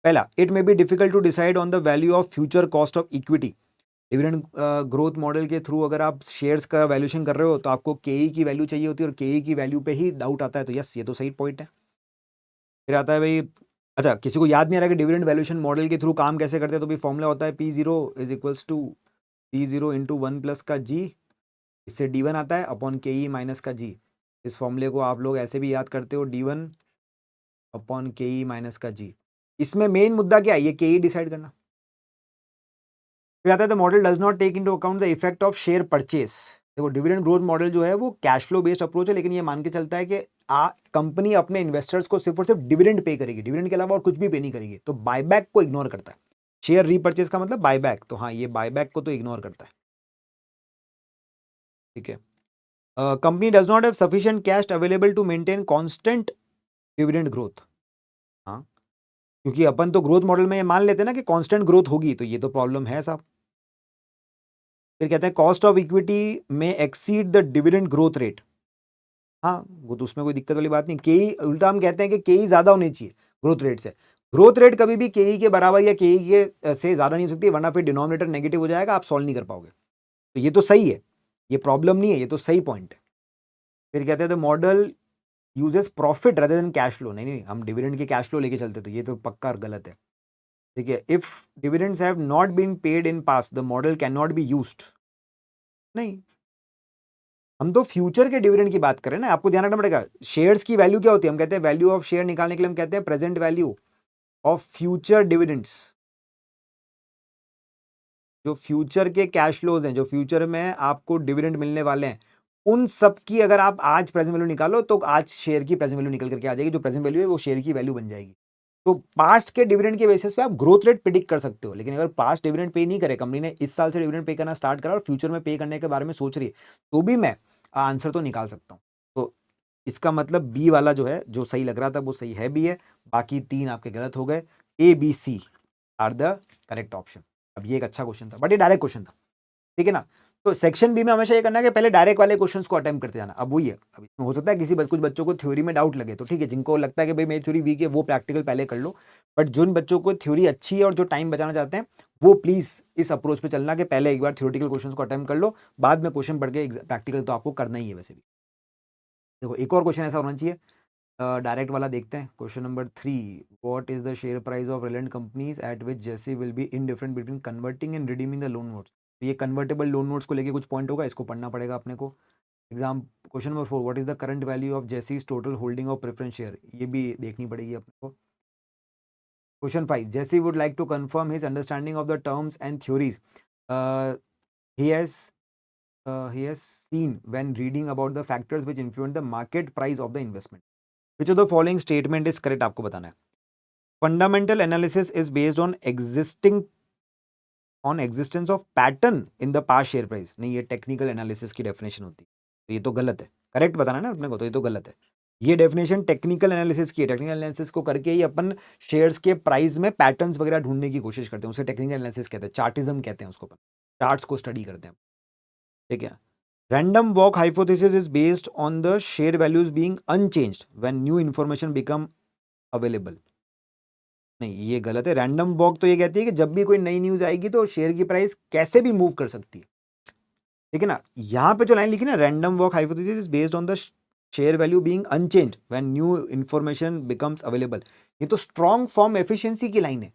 पहला, it may be difficult to decide on the value of future cost of equity. Dividend growth model के थ्रू अगर आप शेयर्स का वैल्यूएशन कर रहे हो तो आपको केई की वैल्यू चाहिए होती है और केई की वैल्यू पे ही डाउट आता है, तो यस ये तो सही पॉइंट है। फिर आता है भाई, अच्छा किसी को याद नहीं आ रहा कि डिविडेंड वैल्यूएशन मॉडल के थ्रू काम कैसे करते हैं, तो भी फॉर्मूला होता है P0 is equals to P0 into 1 plus का जी, इससे D1 आता है अपॉन केई माइनस का जी। इस फॉर्मूले को आप लोग ऐसे भी याद करते हो, D1 अपॉन केई माइनस का जी। इसमें मेन मुद्दा क्या है, ये केई डिसाइड करना। फिर आता है the model does not take into account the effect of share purchase. देखो डिविडेंड ग्रोथ मॉडल जो है वो कैश फ्लो बेस्ड अप्रोच है, लेकिन ये मान के चलता है कि कंपनी अपने इन्वेस्टर्स को सिर्फ और सिर्फ डिविडेंड पे करेगी, डिविडेंड के अलावा और कुछ भी पे नहीं करेगी, तो बायबैक को इग्नोर करता है। शेयर रीपर्चेस का मतलब बायबैक, तो हाँ ये बायबैक को तो इग्नोर करता है, ठीक है। Company does not have sufficient cash available to maintain constant dividend growth. हाँ, क्योंकि अपन तो ग्रोथ मॉडल में ये मान लेते हैं ना कि कांस्टेंट ग्रोथ होगी, तो ये तो प्रॉब्लम है साहब। फिर कहते हैं कॉस्ट ऑफ इक्विटी में exceed the dividend growth rate. हाँ, वो तो उसमें कोई दिक्कत वाली बात नहीं, केई उल्टा हम कहते हैं कि केई ज्यादा होनी चाहिए ग्रोथ रेट से। ग्रोथ रेट कभी भी केई के बराबर या केई के से ज्यादा नहीं हो सकती, वरना फिर डिनोमिनेटर नेगेटिव हो जाएगा, आप सॉल्व नहीं कर पाओगे। तो ये तो सही है, ये प्रॉब्लम नहीं है, ये तो सही पॉइंट है। फिर कहते हैं the model uses profit rather than cash flow. नहीं नहीं, हम डिविडेंड के कैश फ्लो लेके चलते, तो ये तो पक्का गलत है, ठीक है। If dividends have not been paid in past the model can not be used. नहीं, हम तो फ्यूचर के डिविडेंड की बात करें ना, आपको ध्यान रखना पड़ेगा। शेयर्स की वैल्यू क्या होती है, हम कहते हैं वैल्यू ऑफ शेयर निकालने के लिए हम कहते हैं present value of future dividends. जो फ्यूचर के कैश फ्लोज हैं, जो फ्यूचर में आपको डिविडेंड मिलने वाले हैं, उन सब की अगर आप आज प्रेजेंट वैल्यू निकालो तो आज शेयर की प्रेजेंट वैल्यू निकल करके आ जाएगी, जो प्रेजेंट वैल्यू है वो शेयर की वैल्यू बन जाएगी। तो पास्ट के डिविडेंड के बेसिस पे आप ग्रोथ रेट प्रिडिक्ट कर सकते हो, लेकिन अगर पास्ट डिविडेंड पे नहीं करे कंपनी ने, इस साल से डिविडेंड पे करना स्टार्ट करा और फ्यूचर में पे करने के बारे में सोच रही है, तो भी मैं आंसर तो निकाल सकता हूं। तो इसका मतलब बी वाला जो है, जो सही लग रहा था वो सही है, बी है। बाकी तीन आपके गलत हो गए। A B C are the correct option. अब ये एक अच्छा क्वेश्चन था, बट ये डायरेक्ट क्वेश्चन था, ठीक है ना। तो सेक्शन बी में हमेशा ये करना है कि पहले डायरेक्ट वाले क्वेश्चंस को अटेम्प्ट करते जाना। अब वही है, अब इसमें हो सकता है कुछ बच्चों को थ्योरी में डाउट लगे, तो ठीक है, जिनको लगता है कि भाई मेरी थ्योरी वीक है वो प्रैक्टिकल पहले कर लो। बट जिन बच्चों को थ्योरी अच्छी है और जो टाइम बचाना चाहते हैं, वो प्लीज इस अप्रोच पे चलना कि पहले एक बार थ्योरेटिकल क्वेश्चंस को अटेम्प्ट कर लो, बाद में क्वेश्चन पढ़ के प्रैक्टिकल तो आपको करना ही है वैसे भी। देखो एक और क्वेश्चन ऐसा होना चाहिए, डायरेक्ट वाला देखते हैं। Question number 3, what is the share price of Reliance companies at which JC will be indifferent between converting and redeeming the loan notes. तो ये कन्वर्टेबल लोन नोट्स को लेके कुछ पॉइंट होगा, इसको पढ़ना पड़ेगा अपने को। Exam question number 4, what is the current value of जेसीज total holding of preference share, ये भी देखनी पड़ेगी अपने को। Question 5, JC would like to confirm his understanding of the terms and theories he has he has seen when reading about the factors which influence the market price of the investment. Which of the following statement is correct, आपको बताना है। Fundamental analysis is based on existence of pattern in the past share price। नहीं, ये technical analysis की definition होती है, तो ये तो गलत है। करेक्ट बताना है ना अपने को, तो ये तो गलत है। ये डेफिनेशन टेक्निकल एनालिसिस की है, टेक्निकल एनालिसिस को करके ही अपन शेयर्स के प्राइस में पैटर्न्स वगैरह ढूंढने की कोशिश करते हैं, उसे टेक्निकल एनालिसिस कहते हैं, चार्टिज्म कहते हैं उसको, अपन चार्ट्स को स्टडी करते हैं, ठीक है। Random walk hypothesis is based on the share values being unchanged when new information become available। नहीं, ये गलत है। रैंडम वॉक तो ये कहती है कि जब भी कोई नई न्यूज आएगी तो शेयर की प्राइस कैसे भी मूव कर सकती है, ठीक है ना। यहां पे जो लाइन लिखी ना, random walk hypothesis is based on the share value being unchanged when new information becomes available, ये तो स्ट्रॉन्ग फॉर्म एफिशिएंसी की लाइन है।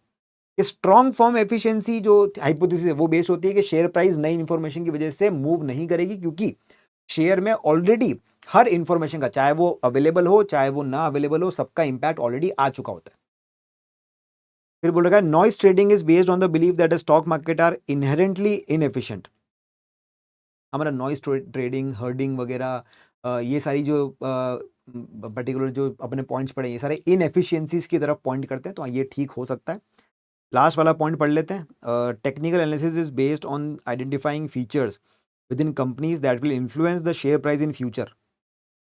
ये स्ट्रॉन्ग फॉर्म एफिशिएंसी जो हाइपोथेसिस है वो बेस्ड होती है कि शेयर प्राइस नई इंफॉर्मेशन की वजह से मूव नहीं करेगी, क्योंकि शेयर में ऑलरेडी हर इंफॉर्मेशन का, चाहे वो अवेलेबल हो चाहे वो ना अवेलेबल हो, सबका इंपैक्ट ऑलरेडी आ चुका होता है। फिर बोल रहा है noise trading is based on the belief that stock market are inherently inefficient. हमारा नॉइज ट्रेडिंग, हर्डिंग वगैरह, ये सारी जो पर्टिकुलर जो अपने पॉइंट्स पढ़े, ये सारे इनएफिशिएंसीज की तरफ पॉइंट करते हैं, तो ये ठीक हो सकता है। लास्ट वाला पॉइंट पढ़ लेते हैं। Technical analysis is based on identifying features with in companies that will influence the share price in future.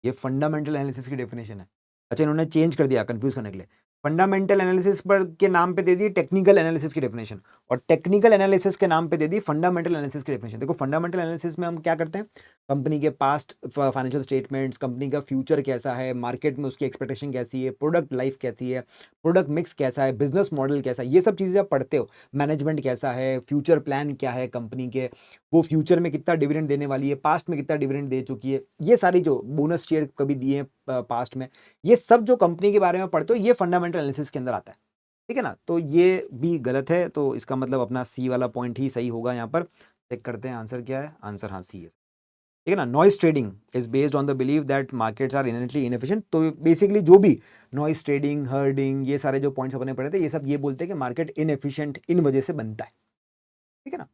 ये फंडामेंटल एनालिसिस की डेफिनेशन है। अच्छा, इन्होंने चेंज कर दिया कंफ्यूज करने के लिए, फंडामेंटल एनालिसिस पर के नाम पे दे दी टेक्निकल एनालिसिस की डेफिनेशन, और टेक्निकल एनालिसिस के नाम पे दे दी फंडामेंटल एनालिसिस की डेफिनेशन। देखो फंडामेंटल एनालिसिस में हम क्या करते हैं, कंपनी के पास्ट फाइनेंशियल स्टेटमेंट्स, कंपनी का फ्यूचर कैसा है, मार्केट में उसकी एक्सपेक्टेशन कैसी है, प्रोडक्ट लाइफ कैसी है, प्रोडक्ट मिक्स कैसा है, बिजनेस मॉडल कैसा है, ये सब चीज़ें आप पढ़ते हो। मैनेजमेंट कैसा है, फ्यूचर प्लान क्या है कंपनी के, वो फ्यूचर में कितना डिविडेंड देने वाली है, पास्ट में कितना डिविडेंड दे चुकी है, ये सारी जो बोनस शेयर कभी दिए हैं पास्ट में, ये सब जो कंपनी के बारे में पढ़ते हो, ये फंडामेंटल एनालिसिस के अंदर आता है, ठीक है ना। तो ये भी गलत है, तो इसका मतलब अपना सी वाला पॉइंट ही सही होगा। यहाँ पर चेक करते हैं आंसर क्या है, आंसर हाँ सी है, ठीक है ना। Noise trading is based on the believe that markets are inherently inefficient. तो बेसिकली जो भी नॉइज ट्रेडिंग, हर्डिंग, ये सारे जो पॉइंट्स अपने पढ़े थे, ये सब ये बोलते हैं कि मार्केट इनएफिशिएंट इन वजह से बनता है, ठीक है ना।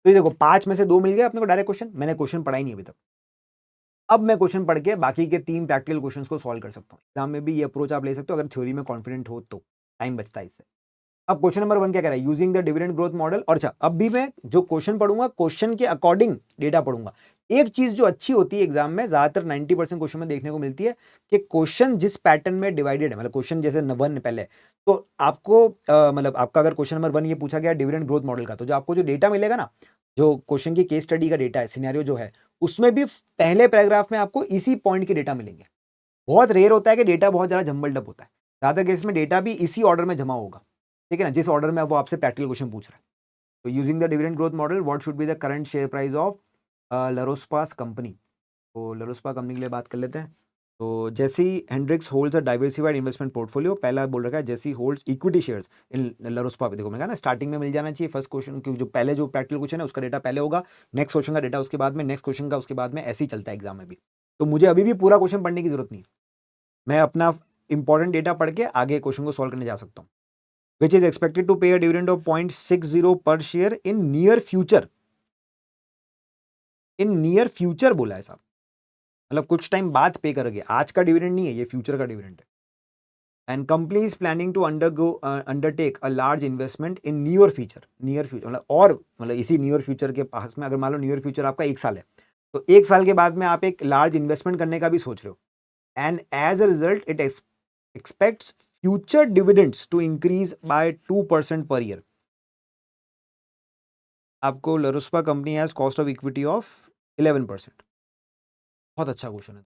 तो ये देखो 5 में से 2 मिल गए अपने को डायरेक्ट क्वेश्चन, मैंने क्वेश्चन पढ़ा ही नहीं अभी तक। अब मैं क्वेश्चन पढ़ के बाकी के 3 प्रैक्टिकल क्वेश्चंस को सॉल्व कर सकता हूँ। एग्जाम में भी ये अप्रोच आप ले सकते हो अगर थ्योरी में कॉन्फिडेंट हो तो, टाइम बचता है इससे। अब क्वेश्चन नंबर 1 क्या कह रहा है, using the dividend growth model. और अच्छा, अब भी मैं जो क्वेश्चन पढ़ूंगा क्वेश्चन के अकॉर्डिंग डेटा पढ़ूंगा। एक चीज जो अच्छी होती है एग्जाम में, ज्यादातर 90% क्वेश्चन में देखने को मिलती है कि क्वेश्चन जिस पैटर्न में डिवाइडेड है, मतलब क्वेश्चन जैसे 1 पहले, तो आपको मतलब आपका अगर क्वेश्चन नंबर 1 ये पूछा गया डिविडेंड ग्रोथ मॉडल का, तो जो आपको जो डेटा मिलेगा ना, जो क्वेश्चन की केस स्टडी का डेटा है, सिनेरियो जो है, उसमें भी पहले पैराग्राफ में आपको इसी पॉइंट के डेटा मिलेंगे। बहुत रेयर होता है कि डेटा बहुत ज्यादा जंबल्ड अप होता है, ज्यादातर केस में डेटा भी इसी ऑर्डर में जमा होगा, ठीक है ना, जिस ऑर्डर में वो आपसे प्रैक्टिकल क्वेश्चन पूछ रहा है। तो using the dividend growth model, what should be the current share price of Larospa's company. तो लरोस्पा कंपनी के लिए बात कर लेते हैं। तो JC Hendricks holds a diversified investment portfolio, पहला बोल रखा है JC holds equity shares in Larospa. देखो मैं कहा ना स्टार्टिंग में मिल जाना चाहिए फर्स्ट क्वेश्चन, क्योंकि जो पहले जो प्रैक्टिकल क्वेश्चन है उसका डेटा पहले होगा, नेक्स्ट क्वेश्चन का डेटा उसके बाद में, नेक्स्ट क्वेश्चन का उसके बाद में, ऐसे ही चलता है एग्जाम में भी। तो मुझे अभी भी पूरा क्वेश्चन पढ़ने की जरूरत नहीं है, मैं अपना इंपॉर्टेंट डेटा पढ़ के आगे क्वेश्चन को सॉल्व करने जा सकता हूँ। Which is expected to pay a dividend of 0.60 per share in near future. In near future बोला है साहब, मतलब कुछ टाइम बाद पे करोगे, आज का डिविडेंड नहीं है ये, फ्यूचर का डिविडेंड है। And company is planning to undertake a large investment in near future. Near future मतलब, और मतलब इसी नियर फ्यूचर के पास में, अगर मान लो नियर फ्यूचर आपका 1 साल है, तो 1 साल के बाद में आप एक लार्ज इन्वेस्टमेंट करने का भी सोच रहे हो। And as a result it expects future dividends to increase by 2% per year. आपको Larospa company has cost of equity of 11%। बहुत अच्छा क्वेश्चन है।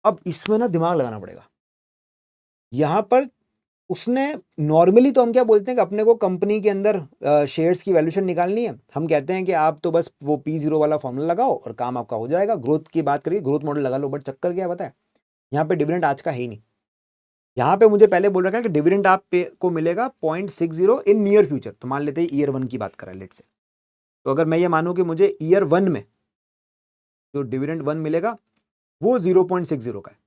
अब इसमें ना दिमाग लगाना पड़ेगा। यहां पर उसने नॉर्मली तो हम क्या बोलते हैं कि अपने को कंपनी के अंदर शेयर्स की वैल्यूएशन निकालनी है, हम कहते हैं कि आप तो बस वो P0 वाला फॉर्मूला लगाओ और काम आपका हो जाएगा। ग्रोथ की बात करिए, ग्रोथ मॉडल लगा लो, बट चक्कर क्या है पता है, यहाँ पे डिविडेंड आज का है ही नहीं। यहाँ पे मुझे पहले बोल रखा है कि डिविडेंड आप पे को मिलेगा 0.60 इन नियर फ्यूचर। तो मान लेते हैं ईयर 1 की बात कर रहा है लेट से। तो अगर मैं ये मानूं कि मुझे ईयर 1 में जो डिविडेंड 1 मिलेगा वो 0.60 का है।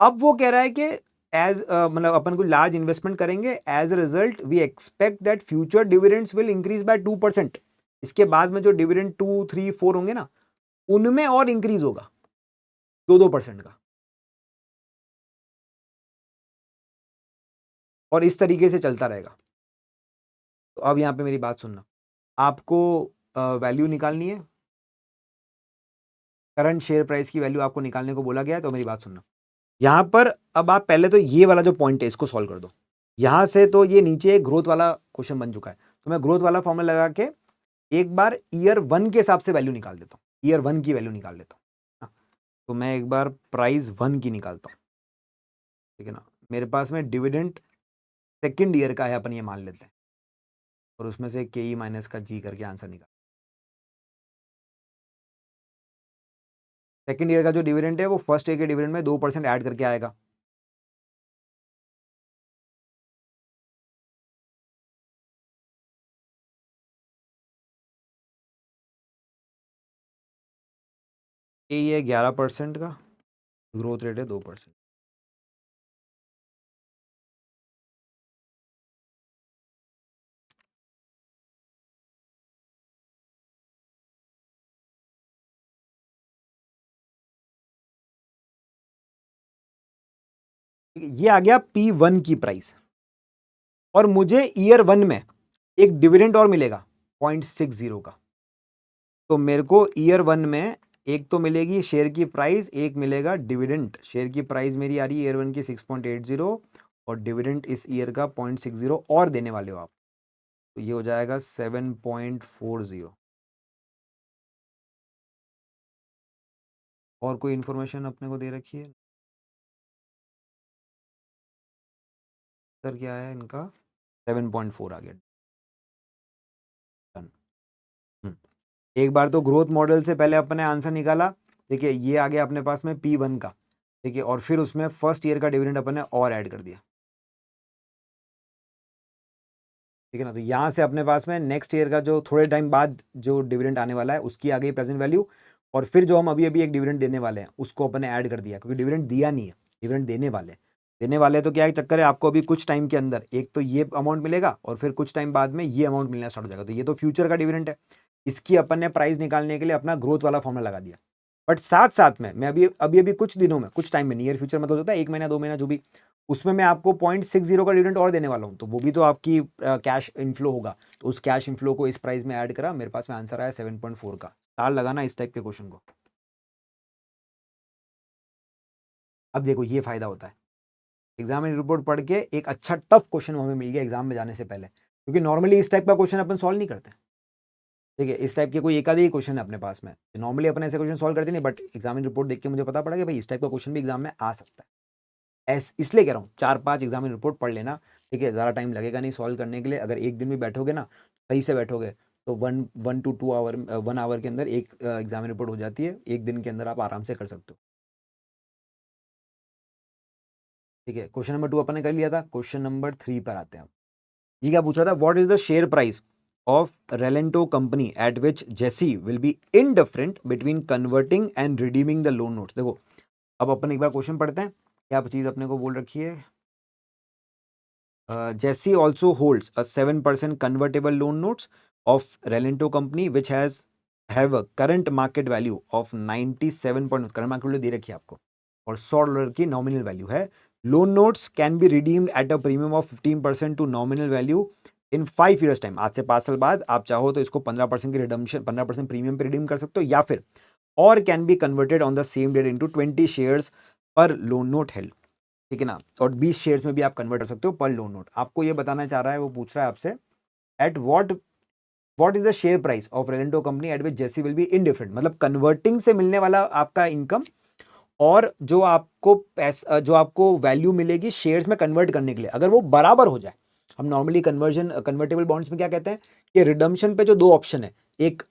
अब वो कह रहा है कि एज मतलब अपन कोई लार्ज इन्वेस्टमेंट करेंगे, as a result we expect that future dividends will increase by 2%। इसके बाद में जो डिविडेंड 2, 3, 4 होंगे ना, उनमें और इंक्रीज होगा 2-2% का। और इस तरीके से चलता रहेगा। तो अब यहां पे मेरी बात सुनना, आपको वैल्यू निकालनी है, करंट शेयर प्राइस की वैल्यू आपको निकालने को बोला गया है। तो मेरी बात सुनना, यहां पर अब आप पहले तो ये वाला जो पॉइंट है इसको सॉल्व कर दो। यहां से तो ये नीचे ग्रोथ वाला क्वेश्चन बन चुका है, तो मैं ग्रोथ वाला फॉर्मूला लगा के एक बार ईयर 1 के हिसाब से वैल्यू निकाल देता हूं, ईयर 1 की वैल्यू निकाल देता हूं। तो मैं एक बार प्राइस 1 की निकालता हूं, ठीक है ना। मेरे पास में डिविडेंड सेकेंड ईयर का है, अपन ये मान लेते हैं, और उसमें से के माइनस का जी करके आंसर निकाल। सेकेंड ईयर का जो डिविडेंड है वो फर्स्ट ईयर के डिविडेंड में 2% ऐड करके आएगा। ये 11% का, ग्रोथ रेट है 2%। ये आ गया P1 की प्राइस, और मुझे ईयर 1 में एक डिविडेंड और मिलेगा 0.60 का। तो मेरे को ईयर 1 में एक तो मिलेगी शेयर की प्राइस, एक मिलेगा डिविडेंड। शेयर की प्राइस मेरी आ रही है ईयर 1 की 6.80, और डिविडेंड इस ईयर का 0.60 और देने वाले हो आप, तो ये हो जाएगा 7.40। और कोई इंफॉर्मेशन अपने को दे रखी है सर, क्या है इनका, 7.4 आ गया। डन। एक बार तो ग्रोथ मॉडल से पहले अपने आंसर निकाला, देखिए ये आ गया अपने पास में P1 का, ठीक है, और फिर उसमें फर्स्ट ईयर का डिविडेंड अपने और ऐड कर दिया, ठीक है ना। तो यहाँ से अपने पास में नेक्स्ट ईयर का जो थोड़े टाइम बाद जो डिविडेंड आने वाला है उसकी आ गई प्रेजेंट वैल्यू, और फिर जो हम अभी अभी एक डिविडेंड देने वाले हैं उसको अपने ऐड कर दिया, क्योंकि डिविडेंड दिया नहीं है, डिविडेंड देने वाले हैं। देने वाले तो क्या चक्कर है, आपको अभी कुछ टाइम के अंदर एक तो ये अमाउंट मिलेगा और फिर कुछ टाइम बाद में ये अमाउंट मिलना स्टार्ट हो जाएगा। तो ये तो फ्यूचर का डिविडेंड है, इसकी अपन ने प्राइस निकालने के लिए अपना ग्रोथ वाला फॉर्मूला लगा दिया। बट साथ साथ में मैं अभी कुछ दिनों में, कुछ टाइम में, नियर फ्यूचर मतलब होता है 1 महीना 2 महीना जो भी, उसमें मैं आपको 0.60 का डिविडेंड और देने वाला हूँ। तो वो भी तो आपकी कैश इनफ्लो होगा। तो उस कैश इनफ्लो को इस प्राइस में ऐड करा, मेरे पास में आंसर आया 7.4 का। स्टार लगाना इस टाइप के क्वेश्चन को। अब देखो ये फायदा होता है, एग्जाम रिपोर्ट पढ़ के एक अच्छा टफ क्वेश्चन हमें मिल गया एग्जाम में जाने से पहले, क्योंकि नॉर्मली इस टाइप का क्वेश्चन अपन सॉल्व नहीं करते। ठीक है, इस टाइप के कोई एक आधे ही क्वेश्चन है अपने पास में, नॉर्मली अपन ऐसे क्वेश्चन सॉल्व करते नहीं, बट एग्जाम रिपोर्ट देख के मुझे पता पड़ा कि भाई इस टाइप का क्वेश्चन भी एग्जाम में आ सकता है। इसलिए कह रहा हूँ 4-5 एग्जाम रिपोर्ट पढ़ लेना। ठीक है, ज़्यादा टाइम लगेगा नहीं सॉल्व करने के लिए। अगर एक दिन भी बैठोगे ना, सही से बैठोगे, तो 1 आवर के अंदर एक एग्जाम रिपोर्ट हो जाती है। एक दिन के अंदर आप आराम से कर सकते हो। ठीक है, क्वेश्चन नंबर 2 अपन ने कर लिया था। क्वेश्चन नंबर 3 पर आते हैं। ये क्या पूछ रहा था, what is the share price of Relento company at which JC will be indifferent between converting and redeeming the loan notes. देखो, अब अपन एक बार क्वेश्चन पढ़ते हैं, क्या चीज अपने को बोल रखी है। JC also holds a 7% convertible loan notes of Relento company which have a current market value of 97 point, current market value दे रखी है आपको, और $100 की नॉमिनल वैल्यू है। Loan notes can be redeemed at a premium of 15% to nominal value in 5 years time. आज से 5 साल बाद आप चाहो तो इसको 15% की रिडम्शन, 15% प्रीमियम पे रिडीम कर सकते हो, या फिर और can be converted on the same date into 20 shares per loan note held. ठीक है ना, और 20 शेयर्स में भी आप कन्वर्ट कर सकते हो पर लोन नोट। आपको ये बताना चाह रहा है, वो पूछ रहा है आपसे, at what is the share price of Relento company at which JC will be indifferent, मतलब कन्वर्टिंग से मिलने वाला आपका इनकम और जो आपको पैसा, जो आपको वैल्यू मिलेगी शेयर्स में कन्वर्ट करने के लिए, अगर वो बराबर हो जाए। हम नॉर्मली कन्वर्टेबल बॉन्ड्स में क्या कहते हैं कि रिडम्शन पे जो 2 ऑप्शन है, एक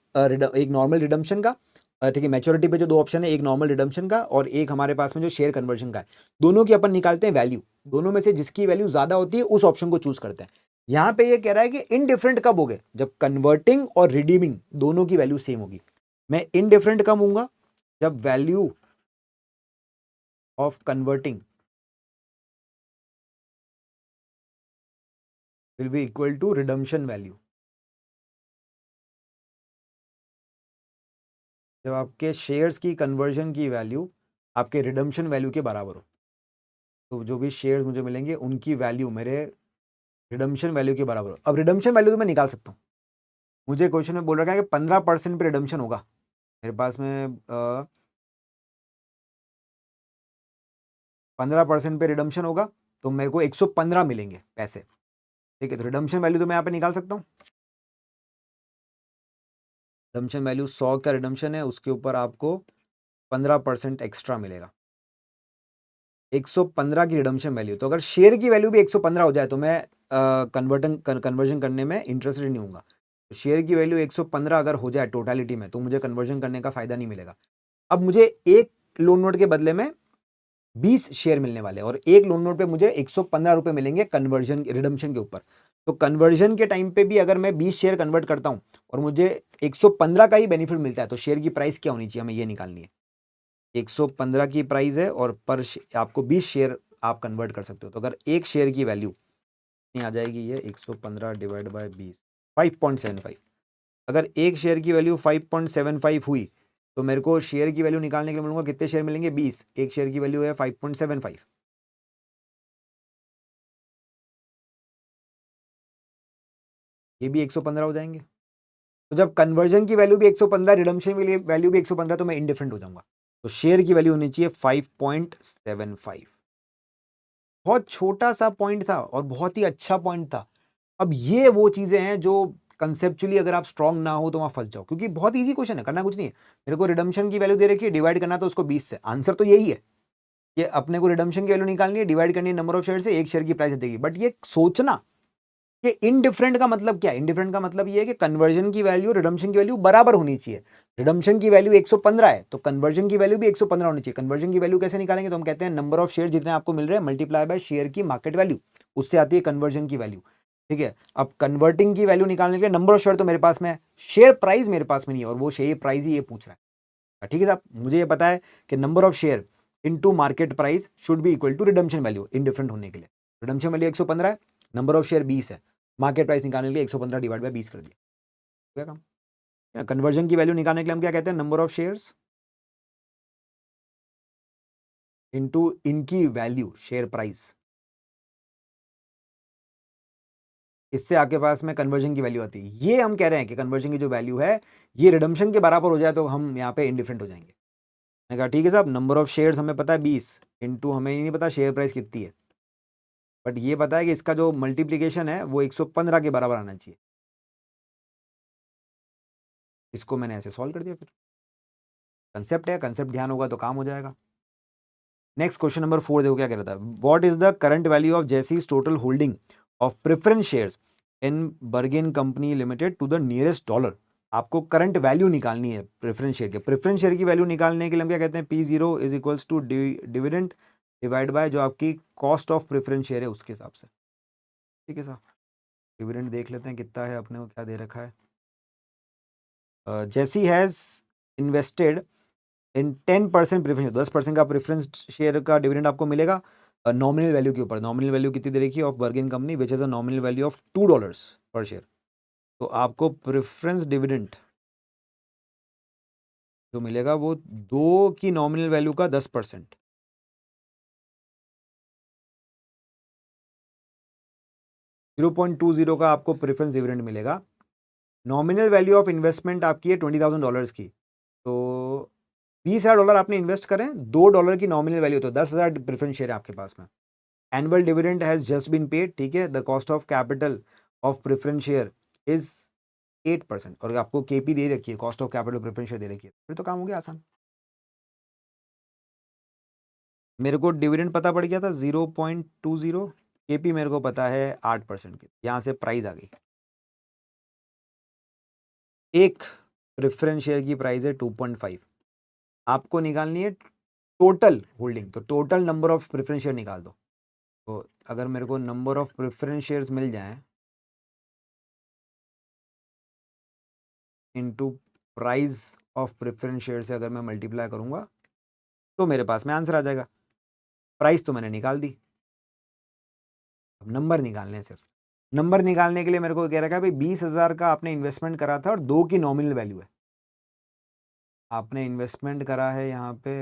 नॉर्मल रिडम्शन का, ठीक है, मैच्योरिटी पे जो 2 ऑप्शन है, एक नॉर्मल रिडम्शन का और एक हमारे पास में जो शेयर कन्वर्जन का है, दोनों की अपन निकालते हैं वैल्यू। दोनों में से जिसकी वैल्यू ज्यादा होती है उस ऑप्शन को चूज करते हैं। यहां पे ये कह रहा है कि इनडिफरेंट कब होगे, जब कन्वर्टिंग और रिडीमिंग दोनों की वैल्यू सेम होगी। मैं इनडिफरेंट कब हूंगा, जब value of converting will be equal to redemption value। जब आपके शेयर्स की कन्वर्जन की वैल्यू आपके रिडम्शन वैल्यू के बराबर हो, तो जो भी शेयर्स मुझे मिलेंगे उनकी वैल्यू मेरे रिडम्शन वैल्यू के बराबर हो। अब रिडम्शन वैल्यू तो मैं निकाल सकता हूँ। मुझे क्वेश्चन में बोल रखा है कि 15% पे रिडम्शन होगा मेरे पास में, 15% पे रिडम्शन होगा तो मेरे को 115 मिलेंगे पैसे। ठीक है, तो रिडम्शन वैल्यू तो मैं यहाँ पे निकाल सकता हूँ। रिडम्शन वैल्यू 100 का रिडम्शन है, उसके ऊपर आपको 15% एक्स्ट्रा मिलेगा, 115 की रिडम्शन वैल्यू। तो अगर शेयर की वैल्यू भी 115 हो जाए तो मैं कन्वर्जन करने में इंटरेस्टेड नहीं हूँ। तो शेयर की वैल्यू 115 अगर हो जाए टोटलिटी में, तो मुझे कन्वर्जन करने का फायदा नहीं मिलेगा। अब मुझे एक लोन नोट के बदले में 20 शेयर मिलने वाले हैं और एक लोन नोट पे मुझे 115 रुपए मिलेंगे कन्वर्जन रिडम्शन के ऊपर। तो कन्वर्जन के टाइम पे भी अगर मैं 20 शेयर कन्वर्ट करता हूं और मुझे 115 का ही बेनिफिट मिलता है, तो शेयर की प्राइस क्या होनी चाहिए, हमें ये निकालनी है। 115 की प्राइस है और आपको 20 शेयर आप कन्वर्ट कर सकते हो। तो अगर एक शेयर की वैल्यू आ जाएगी, ये 115 डिवाइड बाय 20, 5.75। अगर एक शेयर की वैल्यू 5.75 हुई तो मेरे को शेयर की वैल्यू निकालने के लिए मिलूंगा, कितने शेयर मिलेंगे, 20। एक शेयर की वैल्यू है 5.75, ये भी 115 हो जाएंगे। तो जब कन्वर्जन की वैल्यू भी 115, रिडम्शन की वैल्यू भी 115, तो मैं इंडिफरेंट हो जाऊंगा। तो शेयर की वैल्यू होनी चाहिए 5.75। बहुत छोटा सा पॉइंट था और बहुत ही अच्छा पॉइंट था। अब ये वो चीजें हैं जो कंसेप्चुअली अगर आप स्ट्रांग ना हो तो वहां फंस जाओ, क्योंकि बहुत इजी क्वेश्चन है, करना कुछ नहीं है। मेरे को रिडम्शन की वैल्यू दे रखी है, डिवाइड करना तो उसको 20 से, आंसर तो यही है कि अपने को रिडम्शन की वैल्यू निकालनी है, डिवाइड करनी है नंबर ऑफ शेयर से, एक शेयर की प्राइस देगी। बट ये सोचना कि इनडिफरेंट का मतलब क्या है, इनडिफरेंट का मतलब ये है कि कन्वर्जन की वैल्यू रिडम्शन की वैल्यू बराबर होनी चाहिए। रिडम्शन की वैल्यू 115 है तो कन्वर्जन की वैल्यू भी 115 होनी चाहिए। कन्वर्जन की वैल्यू कैसे निकालेंगे, तो हम कहते हैं नंबर ऑफ शेयर जितने आपको मिल रहे हैं मल्टीप्लाई बाय शेयर की मार्केट वैल्यू, उससे आती है कन्वर्जन की वैल्यू। ठीक है, अब कन्वर्टिंग की वैल्यू निकालने के लिए नंबर ऑफ शेयर तो मेरे पास में है, शेयर प्राइस मेरे पास में नहीं है, और वो शेयर प्राइस ही ये पूछ रहा है। ठीक है साहब, मुझे ये पता है कि number of share into market price should be equal to redemption value indifferent होने के लिए। रिडम्पशन वैल्यू 115 है, नंबर ऑफ शेयर 20 है, मार्केट प्राइस निकालने के लिए 115 डिवाइड बाय 20 कर दिया, क्या काम। कन्वर्जन की वैल्यू निकालने के लिए हम क्या कहते हैं, नंबर ऑफ शेयर्स इनटू इनकी वैल्यू शेयर प्राइस। इससे आपके पास में कन्वर्जन की वैल्यू आती है। ये हम कह रहे हैं कि कन्वर्जन की जो वैल्यू है ये रिडम्पशन के बराबर हो जाए तो हम यहाँ पे इंडिफरेंट हो जाएंगे। मैं कहा ठीक है साहब, नंबर ऑफ शेयर्स हमें पता है 20 इंटू हमें नहीं पता शेयर प्राइस कितनी है, बट ये पता है कि इसका जो मल्टीप्लीकेशन है वो 115 के बराबर आना चाहिए। इसको मैंने ऐसे सॉल्व कर दिया। फिर कंसेप्ट है, कंसेप्ट ध्यान होगा तो काम हो जाएगा। नेक्स्ट क्वेश्चन नंबर 4 देखो क्या कह रहा था। What is the current value of जेसीज total holding of preference shares in Bergen company limited to the nearest dollar. आपको करंट वैल्यू निकालनी है प्रेफरेंस शेयर के। प्रेफरेंस शेयर की वैल्यू निकालने के लिए हम क्या कहते हैं, P0 is equals to dividend divide by जो आपकी कॉस्ट ऑफ प्रेफरेंस शेयर है उसके हिसाब से। ठीक है साहब, डिविडेंड देख लेते हैं कितना है, अपने को क्या दे रखा है। जेसी हैज इन्वेस्टेड इन 10% प्रेफरेंस, 10% का प्रेफरेंस शेयर का डिविडेंड आपको मिलेगा नॉमिनल वैल्यू के ऊपर। नॉमिनल वैल्यू कितनी दे रखी है of Bergen company which is a nominal value of $2 पर शेयर। तो आपको प्रेफरेंस डिविडेंड जो मिलेगा वो 2 की नॉमिनल वैल्यू का 10%। $0.20 का आपको प्रेफरेंस डिविडेंड मिलेगा। नॉमिनल वैल्यू ऑफ इन्वेस्टमेंट आपकी है $20,000 की, तो $20,000 आपने इन्वेस्ट करें, $2 की नॉमिनल वैल्यू, तो 10,000 प्रेफरेंस शेयर है आपके पास में। Annual dividend has just been paid, ठीक है। The cost of capital of preference share is 8%, और आपको केपी दे रखी है, cost of capital preference share दे रखी है, फिर तो काम हो गया आसान। मेरे को डिविडेंड पता पड़ गया था 0.20, केपी मेरे को पता है 8% की, यहां से प्राइस आ गई। एक प्रेफरेंस शेयर की प्राइस है 2.5, आपको निकालनी है टोटल होल्डिंग, तो total number of preference share निकाल दो। तो अगर मेरे को नंबर ऑफ प्रेफरेंस शेयर्स मिल जाएं into price of preference share से अगर मैं मल्टीप्लाई करूंगा तो मेरे पास में आंसर आ जाएगा। प्राइस तो मैंने निकाल दी, अब नंबर निकालने हैं। सिर्फ नंबर निकालने के लिए मेरे को कह रखा है भाई 20,000 का आपने इन्वेस्टमेंट करा था और 2 की नॉमिनल वैल्यू है। आपने इन्वेस्टमेंट करा है यहाँ पे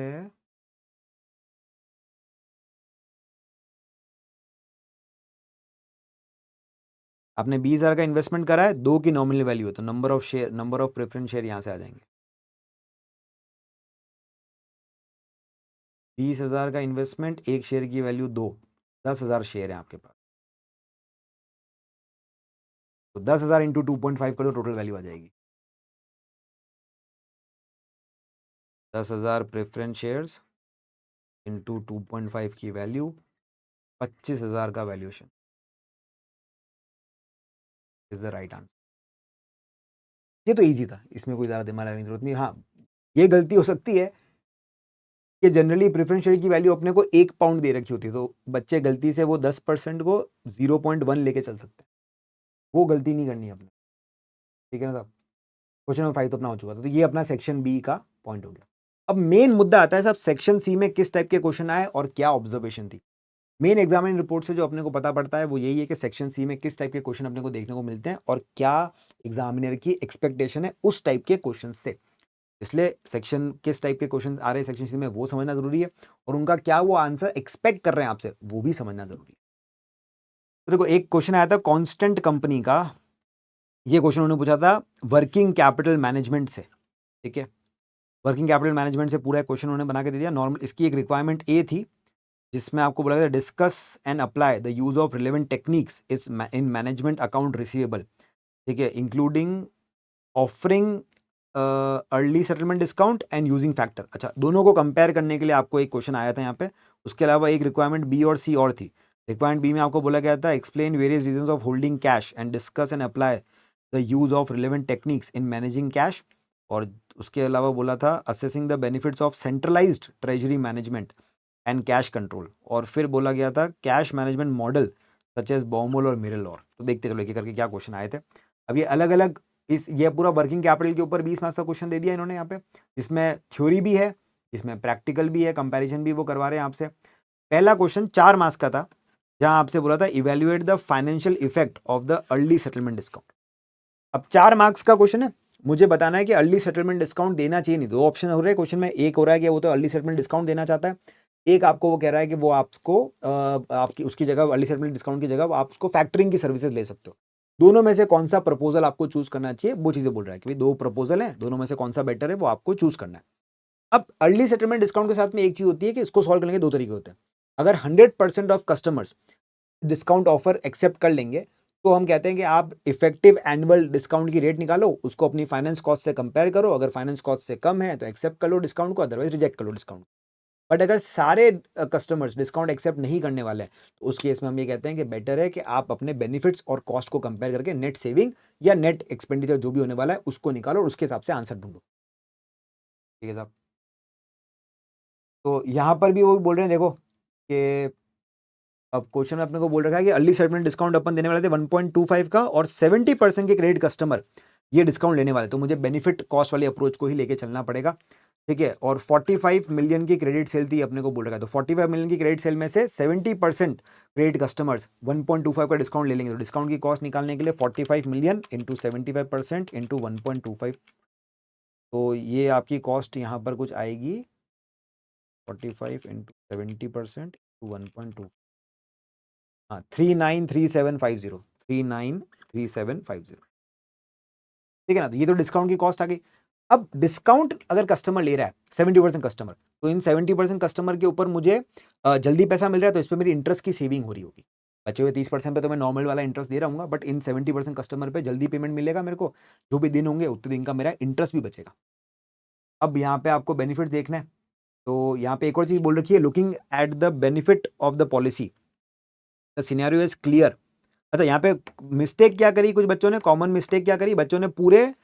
आपने 20,000 का इन्वेस्टमेंट करा है, 2 की नॉमिनल वैल्यू है, तो number of share, number of preference share यहां से आ जाएंगे। 20,000 का इन्वेस्टमेंट, एक शेयर की वैल्यू 2, 10,000 शेयर है आपके पास, तो 10,000 इंटू 2.5 कर दो, टोटल वैल्यू आ जाएगी 10,000 प्रेफरेंस शेयर्स इंटू 2.5 की वैल्यू 25,000 का valuation is the right answer. ये तो इजी था, इसमें कोई ज़्यादा दिमाग लगाने की जरूरत नहीं। हाँ, ये गलती हो सकती है कि जनरली प्रेफरेंस शेयर की वैल्यू अपने को £1 दे रखी होती है, तो बच्चे गलती से वो 10% को 0.1 लेके चल सकते हैं, वो गलती नहीं करनी है अपने। ठीक है ना साहब। क्वेश्चन नंबर 5 तो अपना हो चुका था, तो ये अपना सेक्शन बी का पॉइंट हो गया। अब मेन मुद्दा आता है साहब, सेक्शन सी में किस टाइप के क्वेश्चन आए और क्या ऑब्जर्वेशन थी। मेन एग्जामिनेशन रिपोर्ट से जो अपने को पता पड़ता है वो यही है कि सेक्शन सी में किस टाइप के क्वेश्चन अपने को देखने को मिलते हैं और क्या एग्जामिनर की एक्सपेक्टेशन है उस टाइप के क्वेश्चन से। इसलिए सेक्शन किस टाइप के क्वेश्चन आ रहे हैं सेक्शन सी में वो समझना जरूरी है, और उनका क्या वो आंसर एक्सपेक्ट कर रहे हैं आपसे वो भी समझना जरूरी है। तो देखो, एक क्वेश्चन आया था कांस्टेंट कंपनी का, ये क्वेश्चन उन्होंने पूछा था वर्किंग कैपिटल मैनेजमेंट से। ठीक है, वर्किंग कैपिटल मैनेजमेंट से पूरा क्वेश्चन उन्होंने बना के दे दिया। नॉर्मल इसकी एक रिक्वायरमेंट ए थी जिसमें आपको बोला गया discuss and apply the use of relevant techniques is in management account receivable. ठीक है, including offering early settlement discount and using factor. अच्छा, दोनों को कंपेयर करने के लिए आपको एक क्वेश्चन आया था यहाँ पे। उसके अलावा एक रिक्वायरमेंट बी और सी और थी। रिक्वायरमेंट बी में आपको बोला गया था explain various reasons of holding cash and discuss and apply the use of relevant techniques in managing cash. और उसके अलावा बोला था assessing the benefits of centralised treasury management and cash control. और फिर बोला गया था cash management model such as Baumol और मिरल लॉ। तो देखते चलो एक एक करके क्या क्वेश्चन आए थे। अब ये अलग अलग ये पूरा वर्किंग कैपिटल के ऊपर 20 मार्क्स का क्वेश्चन दे दिया इन्होंने यहाँ पे, जिसमें थ्योरी भी है इसमें प्रैक्टिकल भी है, कंपैरिजन भी वो करवा रहे हैं आपसे। पहला क्वेश्चन 4 मार्क्स का था, जहां आपसे बोला था evaluate the financial effect of the early settlement discount. अब 4 मार्क्स का क्वेश्चन है, मुझे बताना है कि अर्ली सेटलमेंट डिस्काउंट देना चाहिए नहीं। 2 ऑप्शन हो रहे हैं क्वेश्चन में, एक हो रहा है कि वो तो अर्ली सेटलमेंट डिस्काउंट देना चाहता है, एक आपको वो कह रहा है कि वो आपको आपकी उसकी जगह अर्ली सेटलमेंट डिस्काउंट की जगह आप उसको फैक्टरिंग की सर्विसेज ले सकते हो। दोनों में से कौन सा प्रपोजल आपको चूज करना चाहिए, वो चीजें बोल रहा है कि भाई 2 प्रपोजल है, दोनों में से कौन सा बेटर है वो आपको चूज करना है। अब अर्ली सेटलमेंट डिस्काउंट के साथ में एक चीज होती है कि इसको सॉल्व करने के 2 तरीके होते हैं। अगर 100% of customers discount offer accept कर लेंगे, तो हम कहते हैं कि आप इफेक्टिव एनुअल डिस्काउंट की रेट निकालो, उसको अपनी फाइनेंस कॉस्ट से कंपेयर करो, अगर फाइनेंस कॉस्ट से कम है तो एक्सेप्ट कर लो डिस्काउंट को, अदरवाइज रिजेक्ट कर लो डिस्काउंट। बट अगर सारे कस्टमर्स डिस्काउंट एक्सेप्ट नहीं करने वाले हैं, तो उस केस में हम ये कहते हैं कि बेटर है कि आप अपने बेनिफिट्स और कॉस्ट को कंपेयर करके नेट सेविंग या नेट एक्सपेंडिचर जो भी होने वाला है उसको निकालो और उसके हिसाब से आंसर ढूंढो। ठीक है साहब। तो यहां पर भी वो बोल रहे हैं, देखो कि अब क्वेश्चन में अपने को बोल रखा है कि अर्ली सेटलमेंट डिस्काउंट अपन देने वाले थे 1.25 का, और 70% के क्रेडिट कस्टमर ये डिस्काउंट लेने वाले, तो मुझे बेनिफिट कॉस्ट वाली अप्रोच को ही लेके चलना पड़ेगा। ठीक है, और 45 मिलियन की क्रेडिट सेल थी अपने को बोल रखा है, तो 45 मिलियन की क्रेडिट सेल में से 70% क्रेडिट कस्टमर्स 1.25 का डिस्काउंट ले लेंगे, तो डिस्काउंट की कॉस्ट निकालने के लिए 45 मिलियन इंटू 75% इंटू 1.25, तो ये आपकी कॉस्ट यहाँ पर कुछ आएगी 45 इंटू 70% इंटू 1.2, हाँ 393750, 393750। ठीक है ना, तो ये तो डिस्काउंट की कॉस्ट आ गई। अब डिस्काउंट अगर कस्टमर ले रहा है 70% कस्टमर, तो इन 70% कस्टमर के ऊपर मुझे जल्दी पैसा मिल रहा है, तो इस पर मेरी इंटरेस्ट की सेविंग हो रही होगी। बचे हुए 30% पे तो मैं नॉर्मल वाला इंटरेस्ट दे रहा हूँ, बट इन 70% कस्टमर पे जल्दी पेमेंट मिलेगा मेरे को, जो भी दिन होंगे उतने दिन का मेरा इंटरेस्ट भी बचेगा। अब यहाँ पे आपको बेनिफिट देखना है, तो यहाँ पे एक और चीज बोल रखी है, looking at the benefit of the policy the scenario is clear. अच्छा, यहाँ पे मिस्टेक क्या करी कुछ बच्चों ने, कॉमन मिस्टेक क्या करी बच्चों ने, पूरे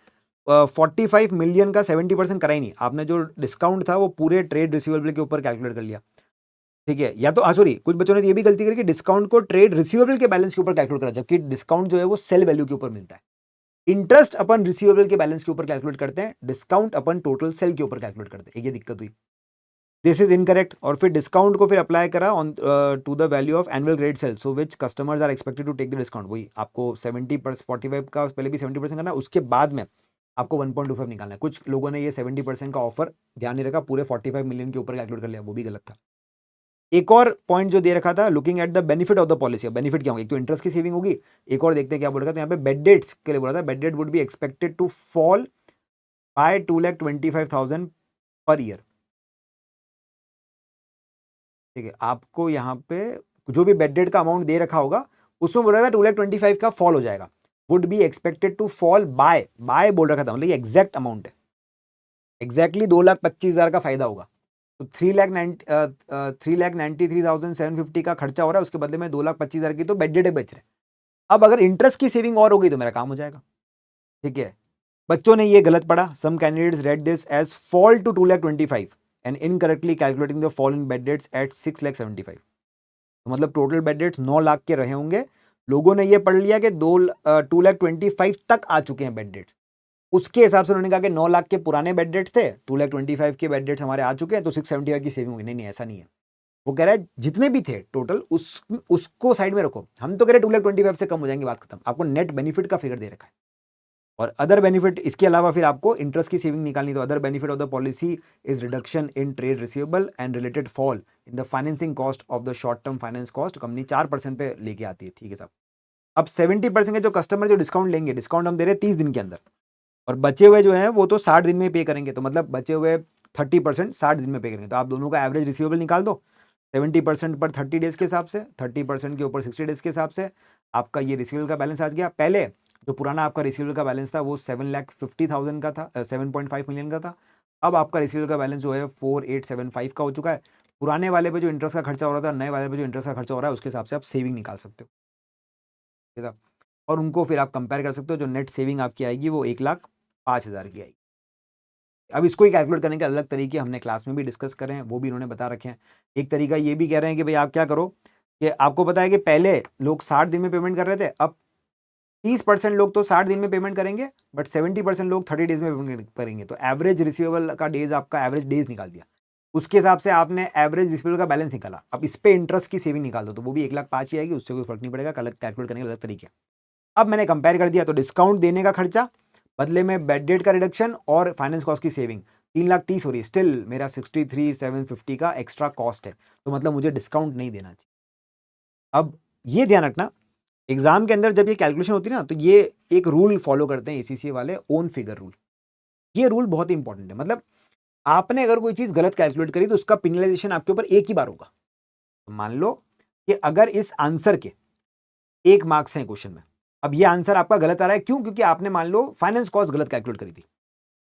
45 मिलियन का 70% करा ही नहीं, आपने जो डिस्काउंट था वो पूरे ट्रेड रिसीवेबल के ऊपर कैलकुलेट कर लिया। ठीक है, या तो सॉरी, कुछ बच्चों ने ये भी गलती करी कि डिस्काउंट को ट्रेड रिसीवेबल के बैलेंस के ऊपर कैलकुलेट करा, जबकि डिस्काउंट जो है वो सेल वैल्यू के ऊपर मिलता है। इंटरेस्ट अपन रिसीवेबल के बैलेंस के ऊपर कैलकुलेट करते हैं, डिस्काउंट अपन टोटल सेल के ऊपर कैलकुलेट करते हैं, ये दिक्कत हुई। दिस इज इनकरेक्ट, और फिर डिस्काउंट को फिर अप्लाई करा on to the value of annual grade sale, so which customers are expected to take the discount. वही आपको 70% 45 का पहले भी 70% करना, उसके बाद में आपको 1.25 निकालना है। कुछ लोगों ने ये 70% का ऑफर ध्यान नहीं रखा, पूरे 45 मिलियन के ऊपर कैलकुलेट कर लिया, वो भी गलत था। एक और पॉइंट जो दे रखा था, looking at the benefit of the policy, benefit क्या होगा, एक तो इंटरेस्ट की सेविंग होगी, एक और देखते हैं क्या बोल रखा था यहाँ पे, बेड डेट्स के लिए बोला था, bad debt would be expected to fall by 2,25,000 per year. ठीक है, आपको यहाँ पे जो भी बेड डेट का अमाउंट दे रखा होगा उसमें बोल रहा था 2,25,000 का फॉल हो जाएगा, would be expected to fall by बोल रखा था, मतलब ये एग्जैक्ट अमाउंट है, एग्जैक्टली 2,25,000 का फायदा होगा। तो 3,93,750 का खर्चा हो रहा है, उसके बदले में 2,25,000 की तो बेड डेट बच रहे। अब अगर इंटरेस्ट की सेविंग और हो गई तो मेरा काम हो जाएगा। ठीक है, बच्चों ने ये गलत पढ़ा, some candidates read this as fall to 2,25,000 and incorrectly calculating the fall in bad debts at 6,75,000। तो मतलब टोटल बेड डेट्स 9 लाख के रहे होंगे, लोगों ने ये पढ़ लिया कि 2,25,000 तक आ चुके हैं बेड डेट्स, उसके हिसाब से उन्होंने कहा कि 9 लाख के पुराने बेड डेट्स थे, 2,25,000 के बेड डेट्स हमारे आ चुके हैं, तो 675 की सेविंग होगी। नहीं, ऐसा नहीं है। वो कह रहा है जितने भी थे टोटल उसको साइड में रखो, हम तो कह रहे 2,25,000 से कम हो जाएंगे, बात खत्म। आपको नेट बेनिफिट का फिगर दे रखा है, और अदर बेनिफिट इसके अलावा फिर आपको इंटरेस्ट की सेविंग निकालनी, तो other benefit of the policy is reduction in trade receivable and related fall in the financing cost of the short term finance cost, company 4% पे लेके आती है। ठीक है साहब। अब 70% के जो कस्टमर जो डिस्काउंट लेंगे, डिस्काउंट हम दे रहे हैं 30 दिन के अंदर, और बचे हुए जो है वो तो 60 दिन में पे करेंगे, तो मतलब बचे हुए 30% 60 दिन में पे करेंगे, तो आप दोनों का एवरेज रिसीवेबल निकाल दो, 70% पर 30 डेज के हिसाब से, 30% के ऊपर 60 डेज के हिसाब से आपका ये रिसीवेबल का बैलेंस आ गया। पहले जो पुराना आपका रिसीवेबल का बैलेंस था वो 7,50,000 का था, 7.5 मिलियन का था। अब आपका रिसीवेबल का बैलेंस जो है 4,875 का हो चुका है। पुराने वाले पे जो इंटरेस्ट का खर्चा हो रहा था, नए वाले पे जो इंटरेस्ट का खर्चा हो रहा है, उसके हिसाब से आप सेविंग निकाल सकते हो, ठीक है। और उनको फिर आप कंपेयर कर सकते हो, जो नेट सेविंग आपकी आएगी वो 1,05,000 की आएगी। अब इसको ही कैलकुलेट करने के अलग तरीके हमने क्लास में भी डिस्कस करे हैं, वो भी इन्होंने बता रखे हैं। एक तरीका ये भी कह रहे हैं कि भाई आप क्या करो कि आपको पता है कि पहले लोग 60 दिन में पेमेंट कर रहे थे, अब 30% लोग तो 60 दिन में पेमेंट करेंगे, बट 70% लोग 30 डेज में पेमेंट करेंगे, तो एवरेज रिसीवेबल का डेज आपका एवरेज डेज निकाल दिया। उसके हिसाब से आपने एवरेज रिसीवेबल का बैलेंस निकाला, अब इस पे इंटरेस्ट की सेविंग निकाल दो तो वो भी 1,05,000 ही आएगी, उससे कोई फर्क नहीं पड़ेगा, कैलकुलेट करने का अलग तरीके। अब मैंने कंपेयर कर दिया तो डिस्काउंट देने का खर्चा, बदले में बेड डेट का रिडक्शन और फाइनेंस कॉस्ट की सेविंग 3,30,000 हो रही है, स्टिल मेरा 63,750 का एक्स्ट्रा कॉस्ट है, तो मतलब मुझे डिस्काउंट नहीं देना चाहिए। अब ये ध्यान रखना, एग्जाम के अंदर जब ये कैलकुलेशन होती है ना, तो ये एक रूल फॉलो करते हैं एसीसीए वाले, ओन फिगर रूल। ये रूल बहुत इंपॉर्टेंट है, मतलब आपने अगर कोई चीज गलत कैलकुलेट करी तो उसका पेनलाइजेशन आपके ऊपर एक ही बार होगा। तो मान लो कि अगर इस आंसर के 1 मार्क्स हैं क्वेश्चन में, अब ये आंसर आपका गलत आ रहा है, क्यों? क्योंकि आपने मान लो फाइनेंस कॉस्ट गलत कैलकुलेट करी थी,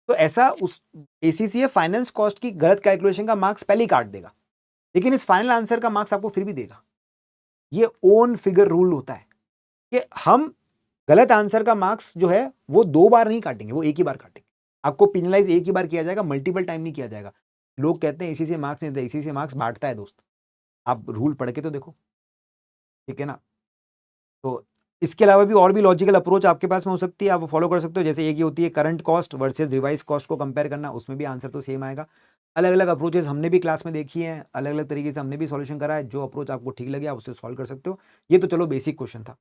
तो ऐसा उस एसीसीए फाइनेंस कॉस्ट की गलत कैलकुलेशन का मार्क्स पहले ही काट देगा, लेकिन इस फाइनल आंसर का मार्क्स आपको फिर भी देगा। ये ओन फिगर रूल होता है कि हम गलत आंसर का मार्क्स जो है वो 2 बार नहीं काटेंगे, वो एक ही बार काटेंगे। आपको पेनलाइज एक ही बार किया जाएगा, मल्टीपल टाइम नहीं किया जाएगा। लोग कहते हैं इसी से मार्क्स नहीं देता, इसी से मार्क्स बांटता है दोस्त। आप रूल पढ़ के तो देखो, ठीक है ना? तो इसके अलावा भी और भी लॉजिकल अप्रोच आपके पास में हो सकती है, आप फॉलो कर सकते हो। जैसे एक ही होती है current cost versus revise cost को कंपेयर करना, उसमें भी आंसर तो सेम आएगा। अलग अलग अप्रोचेस हमने भी क्लास में देखी हैं, अलग अलग तरीके से हमने भी सॉल्यूशन करा है। जो अप्रोच आपको ठीक लगे आप उससे सॉल्व कर सकते हो। ये तो चलो बेसिक क्वेश्चन था।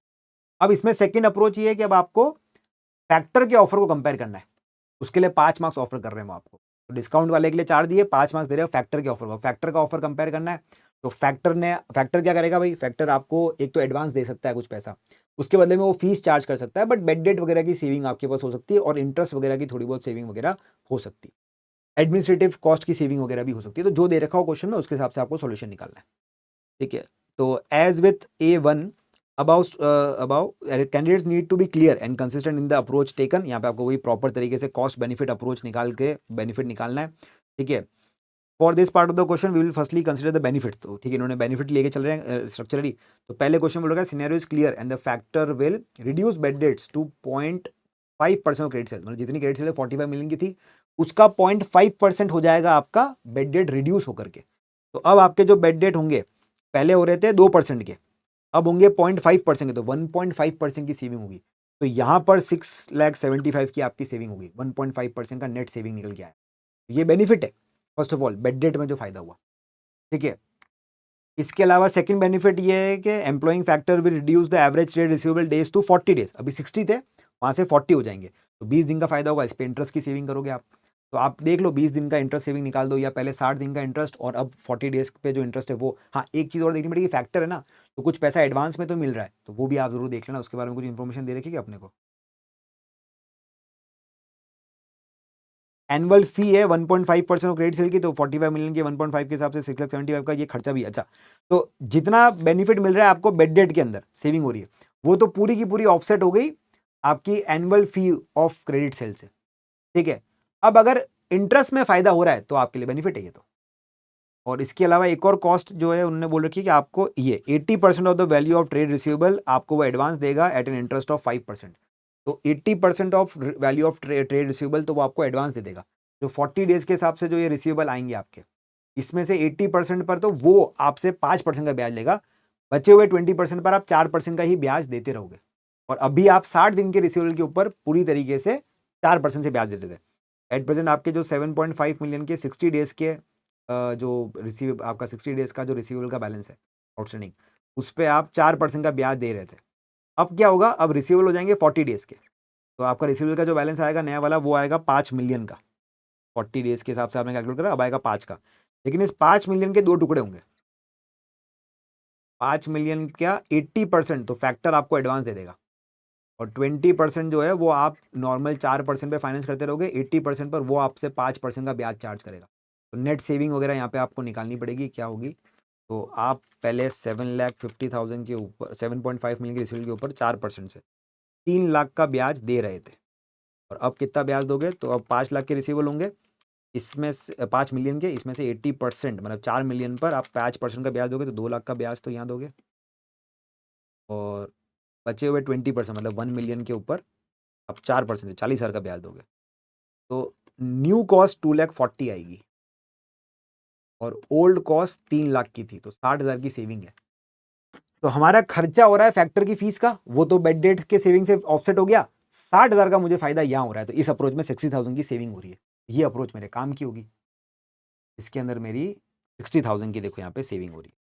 अब इसमें सेकंड अप्रोच ये है कि अब आपको फैक्टर के ऑफर को कंपेयर करना है। उसके लिए 5 मार्क्स ऑफर कर रहे हैं वो आपको। तो डिस्काउंट वाले के लिए 4 दिए, 5 मार्क्स दे रहे हो फैक्टर के ऑफर को। फैक्टर का ऑफर कंपेयर करना है, तो फैक्टर क्या करेगा भाई? फैक्टर आपको एक तो एडवांस दे सकता है कुछ पैसा, उसके बदले में वो फीस चार्ज कर सकता है, बट बेड डेट वगैरह की सेविंग आपके पास हो सकती है और इंटरेस्ट वगैरह की थोड़ी बहुत सेविंग वगैरह हो सकती है। एडमिनिस्ट्रेटिव कॉस्ट की सेविंग वगैरह भी हो सकती है। तो जो दे रखा हो क्वेश्चन में उसके हिसाब से आपको सॉल्यूशन निकालना है, ठीक है? तो as with A1 above candidates need to be clear and consistent in the approach taken. यहाँ पे आपको वही प्रॉपर तरीके से कॉस्ट बेनिफिट अप्रोच निकाल के बेनिफिट निकालना है, ठीक है? For this part of the question we will firstly consider the benefit. तो ठीक है, इन्होंने बेनिफिट लेके चल रहे हैं स्ट्रक्चरली। तो पहले क्वेश्चन बोलेगा scenario is clear and the factor will reduce bad debts to 0.5% of credit sale. मतलब जितनी क्रेडिट सेल 45 मिलियन की थी उसका 0.5% हो जाएगा आपका बेड डेट रिड्यूस होकर के। तो अब आपके जो बेड डेट होंगे पहले हो रहे थे 2% के, अब होंगे 0.5% के, तो 1.5% की सेविंग होगी। तो यहां पर 6,75,000 की आपकी सेविंग होगी, 1.5% का नेट सेविंग निकल के आया। ये बेनिफिट है first of all bed date में जो फायदा हुआ, ठीक है? इसके अलावा सेकंड बेनिफिट ये है कि employing factor will reduce the average trade receivable days to 40 days. अभी 60 थे, वहां से 40 हो जाएंगे, तो 20 दिन का फायदा होगा। इस पे इंटरेस्ट की सेविंग करोगे आप, तो आप देख लो 20 दिन का इंटरेस्ट सेविंग निकाल दो, या पहले 60 दिन का इंटरेस्ट और अब 40 डेज पे जो इंटरेस्ट है वो। हाँ, एक चीज और देखनी पड़ेगी, फैक्टर है ना, तो कुछ पैसा एडवांस में तो मिल रहा है, तो वो भी आप जरूर देख लेना, उसके बारे में कुछ इन्फॉर्मेशन दे रखिएगा अपने को। एनुअल फी है 1.5% ऑफ क्रेडिट सेल की, तो 45 मिलियन के 1.5 के हिसाब से 6,75,000 का ये खर्चा भी। अच्छा, तो जितना बेनिफिट मिल रहा है आपको बेड डेट के अंदर सेविंग हो रही है, वो तो पूरी की पूरी ऑफसेट हो गई आपकी annual fee of credit cell से, ठीक है? अब अगर इंटरेस्ट में फायदा हो रहा है तो आपके लिए बेनिफिट है ये तो। और इसके अलावा एक और कॉस्ट जो है उन्होंने बोल रखी है कि आपको ये 80% of the value of trade receivable आपको वो एडवांस देगा एट एन इंटरेस्ट ऑफ 5%। तो 80% of value of trade receivable तो वो आपको एडवांस दे देगा। जो 40 डेज के हिसाब से जो ये रिसीवेबल आएंगे आपके, इसमें से 80% पर तो वो आपसे 5% का ब्याज लेगा, बचे हुए 20% पर आप 4% का ही ब्याज देते रहोगे। और अभी आप 60 दिन के रिसीवेबल के ऊपर पूरी तरीके से 4% से ब्याज देते थे। एट प्रेजेंट आपके जो 7.5 मिलियन के 60 डेज के जो रिसीव आपका 60 डेज का जो रिसीवेबल का बैलेंस है आउटस्टैंडिंग, उस पर आप 4% का ब्याज दे रहे थे। अब क्या होगा, अब रिसीवेबल हो जाएंगे 40 डेज के, तो आपका रिसीवेबल का जो बैलेंस आएगा नया वाला वो आएगा 5 मिलियन का। 40 डेज के हिसाब से आपने कैलकुलेट करा, अब आएगा 5 का। लेकिन इस 5 मिलियन के 2 टुकड़े होंगे। 5 मिलियन का 80% तो फैक्टर आपको एडवांस दे देगा, और 20% जो है वो आप नॉर्मल 4% पे फाइनेंस करते रहोगे। 80% पर वो आपसे 5% का ब्याज चार्ज करेगा। तो नेट सेविंग वगैरह यहाँ पे आपको निकालनी पड़ेगी, क्या होगी? तो आप पहले 7,50,000 के ऊपर 7.5 मिलियन के रिसीवेबल के ऊपर 4% से 3 लाख का ब्याज दे रहे थे, और अब कितना ब्याज दोगे? तो अब 5 लाख के रिसीवेबल होंगे, इसमें से 5 मिलियन के, इसमें से 80% मतलब 4 मिलियन पर आप 5% का ब्याज दोगे, तो 2 लाख का ब्याज तो यहाँ दोगे, और बचे हुए 20% मतलब 1 मिलियन के ऊपर आप 4% से 40,000 का ब्याज दोगे, तो न्यू कॉस्ट 2,40,000 आएगी, और ओल्ड कॉस्ट 3 लाख की थी, तो 60,000 की सेविंग है। तो हमारा खर्चा हो रहा है फैक्टर की फीस का, वो तो बेड डेट के सेविंग से ऑफसेट हो गया। 60,000 का मुझे फायदा यहाँ हो रहा है, तो इस अप्रोच में 60,000 की सेविंग हो रही है। ये अप्रोच मेरे काम की होगी। इसके अंदर मेरी 60,000 की देखो यहाँ पे सेविंग हो रही है।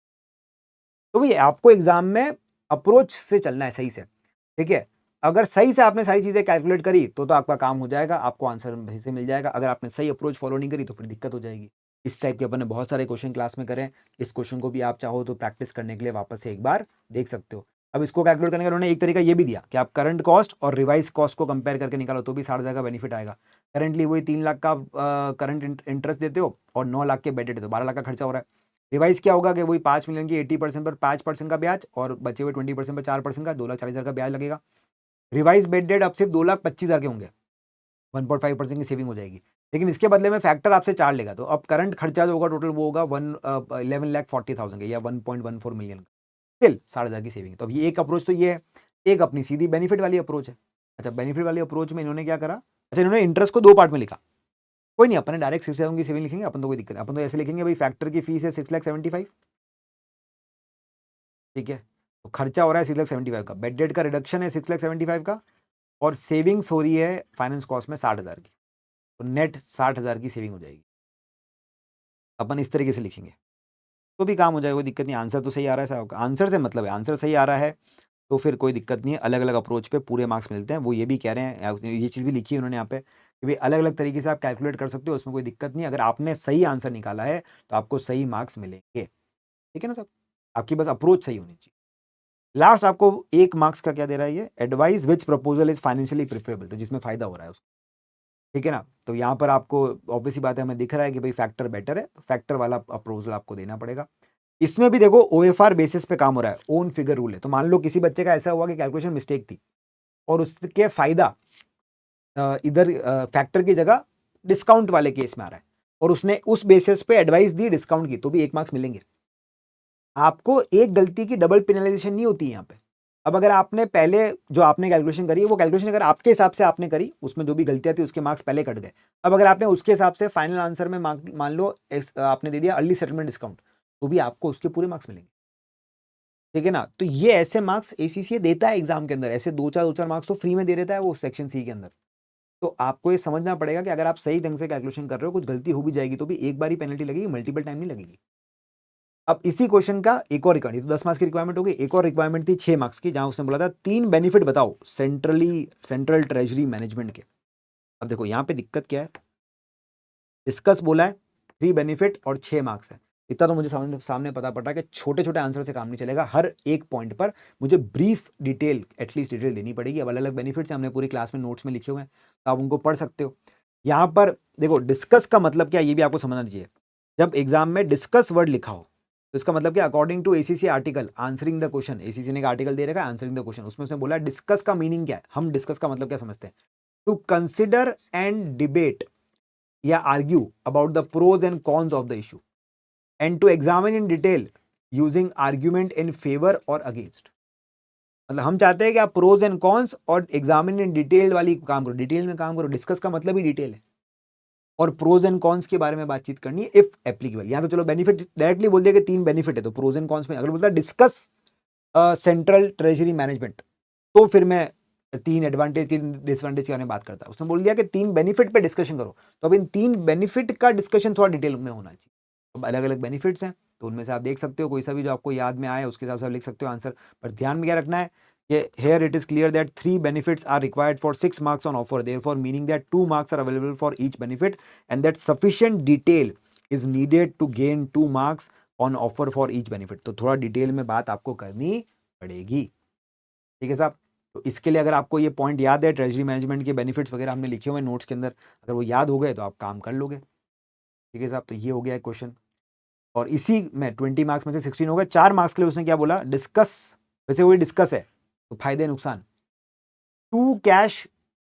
तो भई आपको एग्ज़ाम में अप्रोच से चलना है सही से, ठीक है? अगर सही से आपने सारी चीज़ें कैलकुलेट करी तो आपका काम हो जाएगा, आपको आंसर सही से मिल जाएगा। अगर आपने सही अप्रोच फ़ॉलो नहीं करी तो फिर दिक्कत हो जाएगी। इस टाइप के अपन ने बहुत सारे क्वेश्चन क्लास में करे हैं। इस क्वेश्चन को भी आप चाहो तो प्रैक्टिस करने के लिए वापस से एक बार देख सकते हो। अब इसको कैलकुलेट करने का उन्होंने एक तरीका ये भी दिया कि आप करंट कॉस्ट और रिवाइज़ कॉस्ट को कंपेयर करके निकालो तो भी 60,000 का बेनिफिट आएगा। करंटली वही 3 लाख का करंट इंटरेस्ट देते हो और 9 लाख के बेटे देते हो, 12 लाख का खर्चा हो रहा है। रिवाइज क्या होगा कि वही 5 मिलियन की 80% पर 5% का ब्याज और बचे हुए 20% पर 4% का 2,40,000 का ब्याज लगेगा। रिवाइज बेड डेट अब सिर्फ 2,25,000 के होंगे, 1.5% की सेविंग हो जाएगी। लेकिन इसके बदले में फैक्टर आपसे 4 लेगा, तो अब करंट खर्चा जो होगा टोटल वो होगा 11,40,000 का या 1.14 मिलियन का। स्टिल 60,000 की सेविंग। तो अब ये एक अप्रोच तो ये है, एक अपनी सीधी बेनिफिट वाली अप्रोच है। अच्छा, बेनिफिट वाली अप्रोच में इन्होंने क्या करा, अच्छा इन्होंने इंटरेस्ट को 2 पार्ट में लिखा। कोई नहीं, अपन डायरेक्ट 6,7 की सेविंग लिखेंगे, अपन तो कोई दिक्कत नहीं। अपन तो ऐसे लिखेंगे भाई फैक्टर की फीस है 6,75,000, ठीक है? तो खर्चा हो रहा है 6,75,000 का, बेड डेट का रिडक्शन है 6,75,000 का और सेविंग्स हो रही है फाइनेंस कॉस्ट में 60,000 की। तो नेट 60,000 की सेविंग हो जाएगी। अपन इस तरीके से लिखेंगे तो भी काम हो जाएगा, कोई दिक्कत नहीं। आंसर तो सही आ रहा है साहब, आंसर से मतलब है, आंसर सही आ रहा है तो फिर कोई दिक्कत नहीं है। अलग अलग अप्रोच पे पूरे मार्क्स मिलते हैं। वो ये भी कह रहे हैं, ये चीज़ भी लिखी है उन्होंने यहाँ पे कि भाई अलग अलग तरीके से आप कैलकुलेट कर सकते हो, उसमें कोई दिक्कत नहीं। अगर आपने सही आंसर निकाला है तो आपको सही मार्क्स मिलेंगे, ठीक है ना साहब? आपकी बस अप्रोच सही होनी चाहिए। लास्ट आपको 1 मार्क्स का क्या दे रहा है ये, advice which proposal is financially preferable, तो जिसमें फायदा हो रहा है उसको, ठीक है ना? तो यहाँ पर आपको ऑब्वियस सी बात है, हमें दिख रहा है कि भाई फैक्टर बेटर है, फैक्टर वाला अप्रोचल आपको देना पड़ेगा। इसमें भी देखो ओएफआर बेसिस पे काम हो रहा है, ओन फिगर रूल है। तो मान लो किसी बच्चे का ऐसा हुआ कि कैलकुलेशन मिस्टेक थी और उसके फायदा इधर फैक्टर की जगह डिस्काउंट वाले केस में आ रहा है और उसने उस बेसिस पे एडवाइस दी डिस्काउंट की, तो भी 1 मार्क्स मिलेंगे। आपको एक गलती की डबल पेनलाइजेशन नहीं होती है यहाँ पे। अब अगर आपने पहले जो आपने कैलकुलेशन करी, वो कैलकुलेशन अगर आपके हिसाब से आपने करी, उसमें जो भी गलतियां थी उसके मार्क्स पहले कट गए। अब अगर आपने उसके हिसाब से फाइनल आंसर में मान लो आपने दे दिया अर्ली सेटलमेंट डिस्काउंट, तो भी आपको उसके पूरे मार्क्स मिलेंगे, ठीक है ना? तो ये ऐसे मार्क्स एसीसीए देता है एग्जाम के अंदर, ऐसे दो चार मार्क्स तो फ्री में दे देता है वो सेक्शन सी के अंदर। तो आपको ये समझना पड़ेगा कि अगर आप सही ढंग से कैलकुलेशन कर रहे हो, कुछ गलती हो भी जाएगी तो भी एक बार ही पेनल्टी लगेगी, मल्टीपल टाइम नहीं लगेगी। अब इसी क्वेश्चन का एक और रिक्वायरमेंट, तो 10 मार्क्स की रिक्वायरमेंट हो गई। एक और रिक्वायरमेंट थी 6 मार्क्स की, जहां उसने बोला था 3 बेनिफिट बताओ सेंट्रल ट्रेजरी मैनेजमेंट के। अब देखो यहाँ पे दिक्कत क्या है, डिस्कस बोला है, 3 बेनिफिट और 6 मार्क्स है। इतना तो मुझे सामने पता पड़ रहा है कि छोटे छोटे आंसर से काम नहीं चलेगा, हर एक पॉइंट पर मुझे ब्रीफ डिटेल, एटलीस्ट डिटेल देनी पड़ेगी। अब अलग अलग बेनिफिट्स हैं, हमने पूरी क्लास में नोट्स में लिखे हुए हैं, तो आप उनको पढ़ सकते हो। यहाँ पर देखो डिस्कस का मतलब क्या, ये भी आपको समझना चाहिए। जब एग्जाम में डिस्कस वर्ड लिखा हो तो इसका मतलब क्या, according to ACC article answering the question, ACC ने एक आर्टिकल दे रखा है आंसरिंग द क्वेश्चन, उसमें उसने बोला डिस्कस का मीनिंग क्या है। हम डिस्कस का मतलब क्या समझते हैं, टू कंसिडर एंड डिबेट या argue about the pros and cons of the issue and to examine in detail using argument in favour और अगेंस्ट। मतलब हम चाहते हैं कि आप प्रोज एंड कॉन्स और एग्जामिन इन डिटेल वाली काम करो, डिटेल में काम करो। डिस्कस का मतलब ही डिटेल है और प्रोज एंड कॉन्स के बारे में बातचीत करनी है इफ एप्लीकेबल। यहां तो चलो बेनिफिट डायरेक्टली बोल दिया कि 3 बेनिफिट है, तो प्रोज एंड कॉन्स में अगर बोलता डिस्कस सेंट्रल ट्रेजरी मैनेजमेंट, तो फिर मैं 3 एडवांटेज 3 डिसएडवांटेज के बारे में बात करता। उसने बोल दिया कि 3 बेनिफिट पे डिस्कशन करो, तो अब इन 3 बेनिफिट का डिस्कशन थोड़ा डिटेल में होना चाहिए। अब अलग अलग बेनिफिट्स हैं, तो उनमें से आप देख सकते हो कोई सा भी जो आपको याद में आए उसके हिसाब से आप लिख सकते हो आंसर। पर ध्यान में क्या रखना है कि here it is clear that 3 benefits are required for 6 marks on offer, therefore meaning that 2 marks are available for each benefit and that sufficient detail is needed to gain 2 marks on offer for each benefit। तो थोड़ा detail में बात आपको करनी पड़ेगी, ठीक है साहब? तो इसके लिए अगर आपको ये पॉइंट याद है, ट्रेजरी मैनेजमेंट के बेनिफिट्स वगैरह हमने लिखे हुए हैं नोट्स के अंदर, अगर वो याद हो गए तो आप काम कर लोगे, ठीक है साहब? तो ये हो गया क्वेश्चन और इसी में 20 मार्क्स में से 16 हो गए। 4 मार्क्स के लिए उसने क्या बोला, डिस्कस, वैसे वही डिस्कस है तो फायदे नुकसान, 2 cash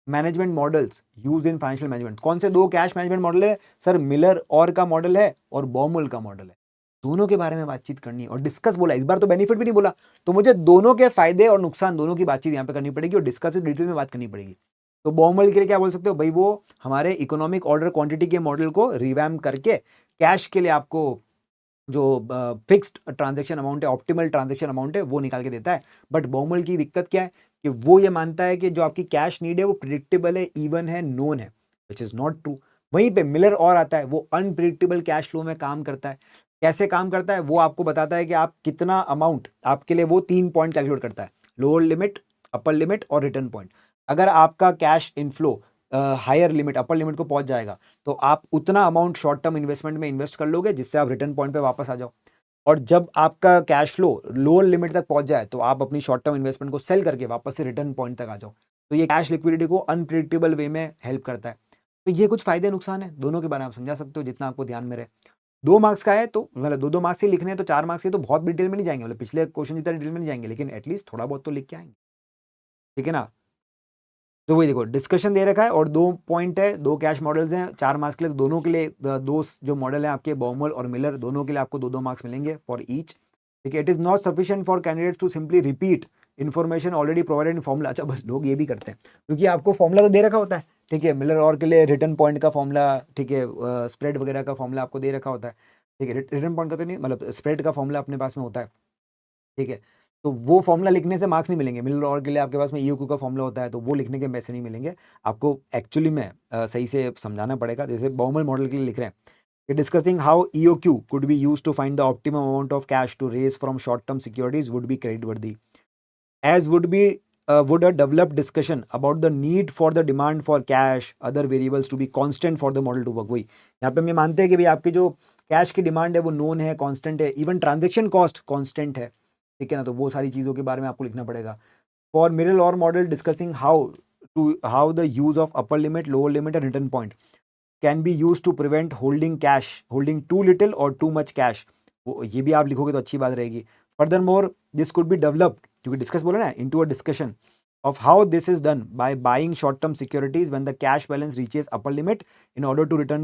management models use in financial management. कौन से 2 कैश मैनेजमेंट मॉडल है सर, मिलर और का मॉडल है और बॉमुल का मॉडल है। दोनों के बारे में बातचीत करनी है और डिस्कस बोला, इस बार तो बेनिफिट भी नहीं बोला, तो मुझे दोनों के फायदे और नुकसान दोनों की बातचीत यहाँ पे करनी पड़ेगी और डिस्कस डिटेल में बात करनी पड़ेगी। तो बॉमुल के लिए क्या बोल सकते हो भाई, वो हमारे इकोनॉमिक ऑर्डर क्वांटिटी के मॉडल को रिवैम करके कैश के लिए आपको जो फिक्स्ड ट्रांजैक्शन अमाउंट है, ऑप्टिमल ट्रांजैक्शन अमाउंट है, वो निकाल के देता है। बट बॉमुल की दिक्कत क्या है कि वो ये मानता है कि जो आपकी कैश नीड है वो प्रिडिक्टेबल है, इवन है, नोन है, विच इज नॉट ट्रू। वहीं पे मिलर और आता है, वो अनप्रिडिक्टेबल कैश फ्लो में काम करता है। कैसे काम करता है? वो आपको बताता है कि आप कितना अमाउंट, आपके लिए वो 3 पॉइंट कैलकुलेट करता है, लोअर लिमिट, अपर लिमिट और रिटर्न पॉइंट। अगर आपका cash inflow higher limit, upper limit को पहुंच जाएगा, तो आप उतना अमाउंट शॉर्ट टर्म इन्वेस्टमेंट में इन्वेस्ट कर लोगे, जिससे आप रिटर्न पॉइंट पे वापस आ जाओ। और जब आपका कैश फ्लो लोअर लिमिट तक पहुंच जाए, तो आप अपनी शॉर्ट टर्म इन्वेस्टमेंट को सेल करके वापस से रिटर्न पॉइंट तक आ जाओ। तो ये कैश लिक्विडिटी को अनप्रिडिक्टेबल वे में हेल्प करता है। तो ये कुछ फायदे नुकसान है, दोनों के बारे में आप समझा सकते हो जितना आपको ध्यान में रहे। 2 मार्क्स का है, तो मतलब 2-2 मार्क्स से लिखने हैं, तो 4 मार्क्स से तो बहुत डिटेल में नहीं जाएंगे, मतलब पिछले क्वेश्चन जितना डिटेल में नहीं जाएंगे, लेकिन एटलीस्ट थोड़ा बहुत तो लिख के आएंगे, ठीक है ना? तो वही देखो, डिस्कशन दे रखा है और 2 पॉइंट है, 2 कैश मॉडल्स हैं 4 मार्क्स के लिए। तो दोनों के लिए दो जो मॉडल है आपके, बॉमल और मिलर, दोनों के लिए आपको 2-2 मार्क्स मिलेंगे फॉर ईच। ठीक है, it is not sufficient for candidates to simply repeat information already provided in formula. अच्छा, बस लोग ये भी करते हैं, क्योंकि आपको फॉर्मूला तो दे रखा होता है, ठीक है, मिलर और के लिए रिटर्न पॉइंट का फॉर्मूला, ठीक है, स्प्रेड वगैरह का फॉर्मूला आपको दे रखा होता है, ठीक है, रिटर्न पॉइंट का तो नहीं, मतलब स्प्रेड का फॉर्मूला अपने पास में होता है, ठीक है। तो वो फॉर्मूला लिखने से मार्क्स नहीं मिलेंगे। मिलर और के लिए आपके पास में ईओक्यू का फॉर्मूला होता है, तो वो लिखने के पैसे नहीं मिलेंगे आपको। एक्चुअली में सही से समझाना पड़ेगा। जैसे बॉमल मॉडल के लिए लिख रहे हैं कि discussing how EOQ could be used to find the optimum amount of cash to raise from short term securities would be creditworthy, as would a developed discussion about the need for the demand for cash, other variables to be constant for the model to work। वही यहाँ पे हम ये मानते हैं कि भाई आपकी जो कैश की डिमांड है वो नोन है, कांस्टेंट है, इवन ट्रांजेक्शन कॉस्ट कांस्टेंट है, ठीक है ना? तो वो सारी चीज़ों के बारे में आपको लिखना पड़ेगा। For Miller Orr model discussing how the use of upper limit, lower limit and return point can be use to prevent holding too little or too much cash. वो ये भी आप लिखोगे तो अच्छी बात रहेगी। Furthermore this could be developed, क्योंकि डिस्कस बोला ना, into a discussion of how this is done by buying short-term securities when the cash balance reaches upper limit in order to return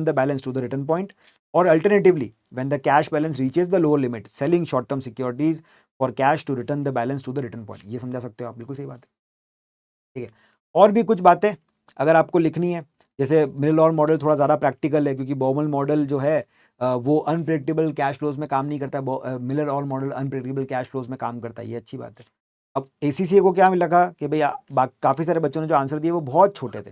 the balance to the return point, or alternatively when the cash balance reaches the lower limit selling short-term securities for cash to return the balance to the return point। ये समझा सकते हो आप, बिल्कुल सही बात है, ठीक है। और भी कुछ बातें अगर आपको लिखनी है, जैसे मिलर और मॉडल थोड़ा ज़्यादा प्रैक्टिकल है, क्योंकि बॉमल मॉडल जो है वो अनप्रेडिक्टेबल कैश फ्लोज में काम नहीं करता। मिलर और मॉडल अनप्रेडिक्टेबल कैश फ्लोज में काम करता है, ये अच्छी बात है। अब एसीसीए को क्या लगा कि भाई काफ़ी सारे बच्चों ने जो आंसर दिए वो बहुत छोटे थे,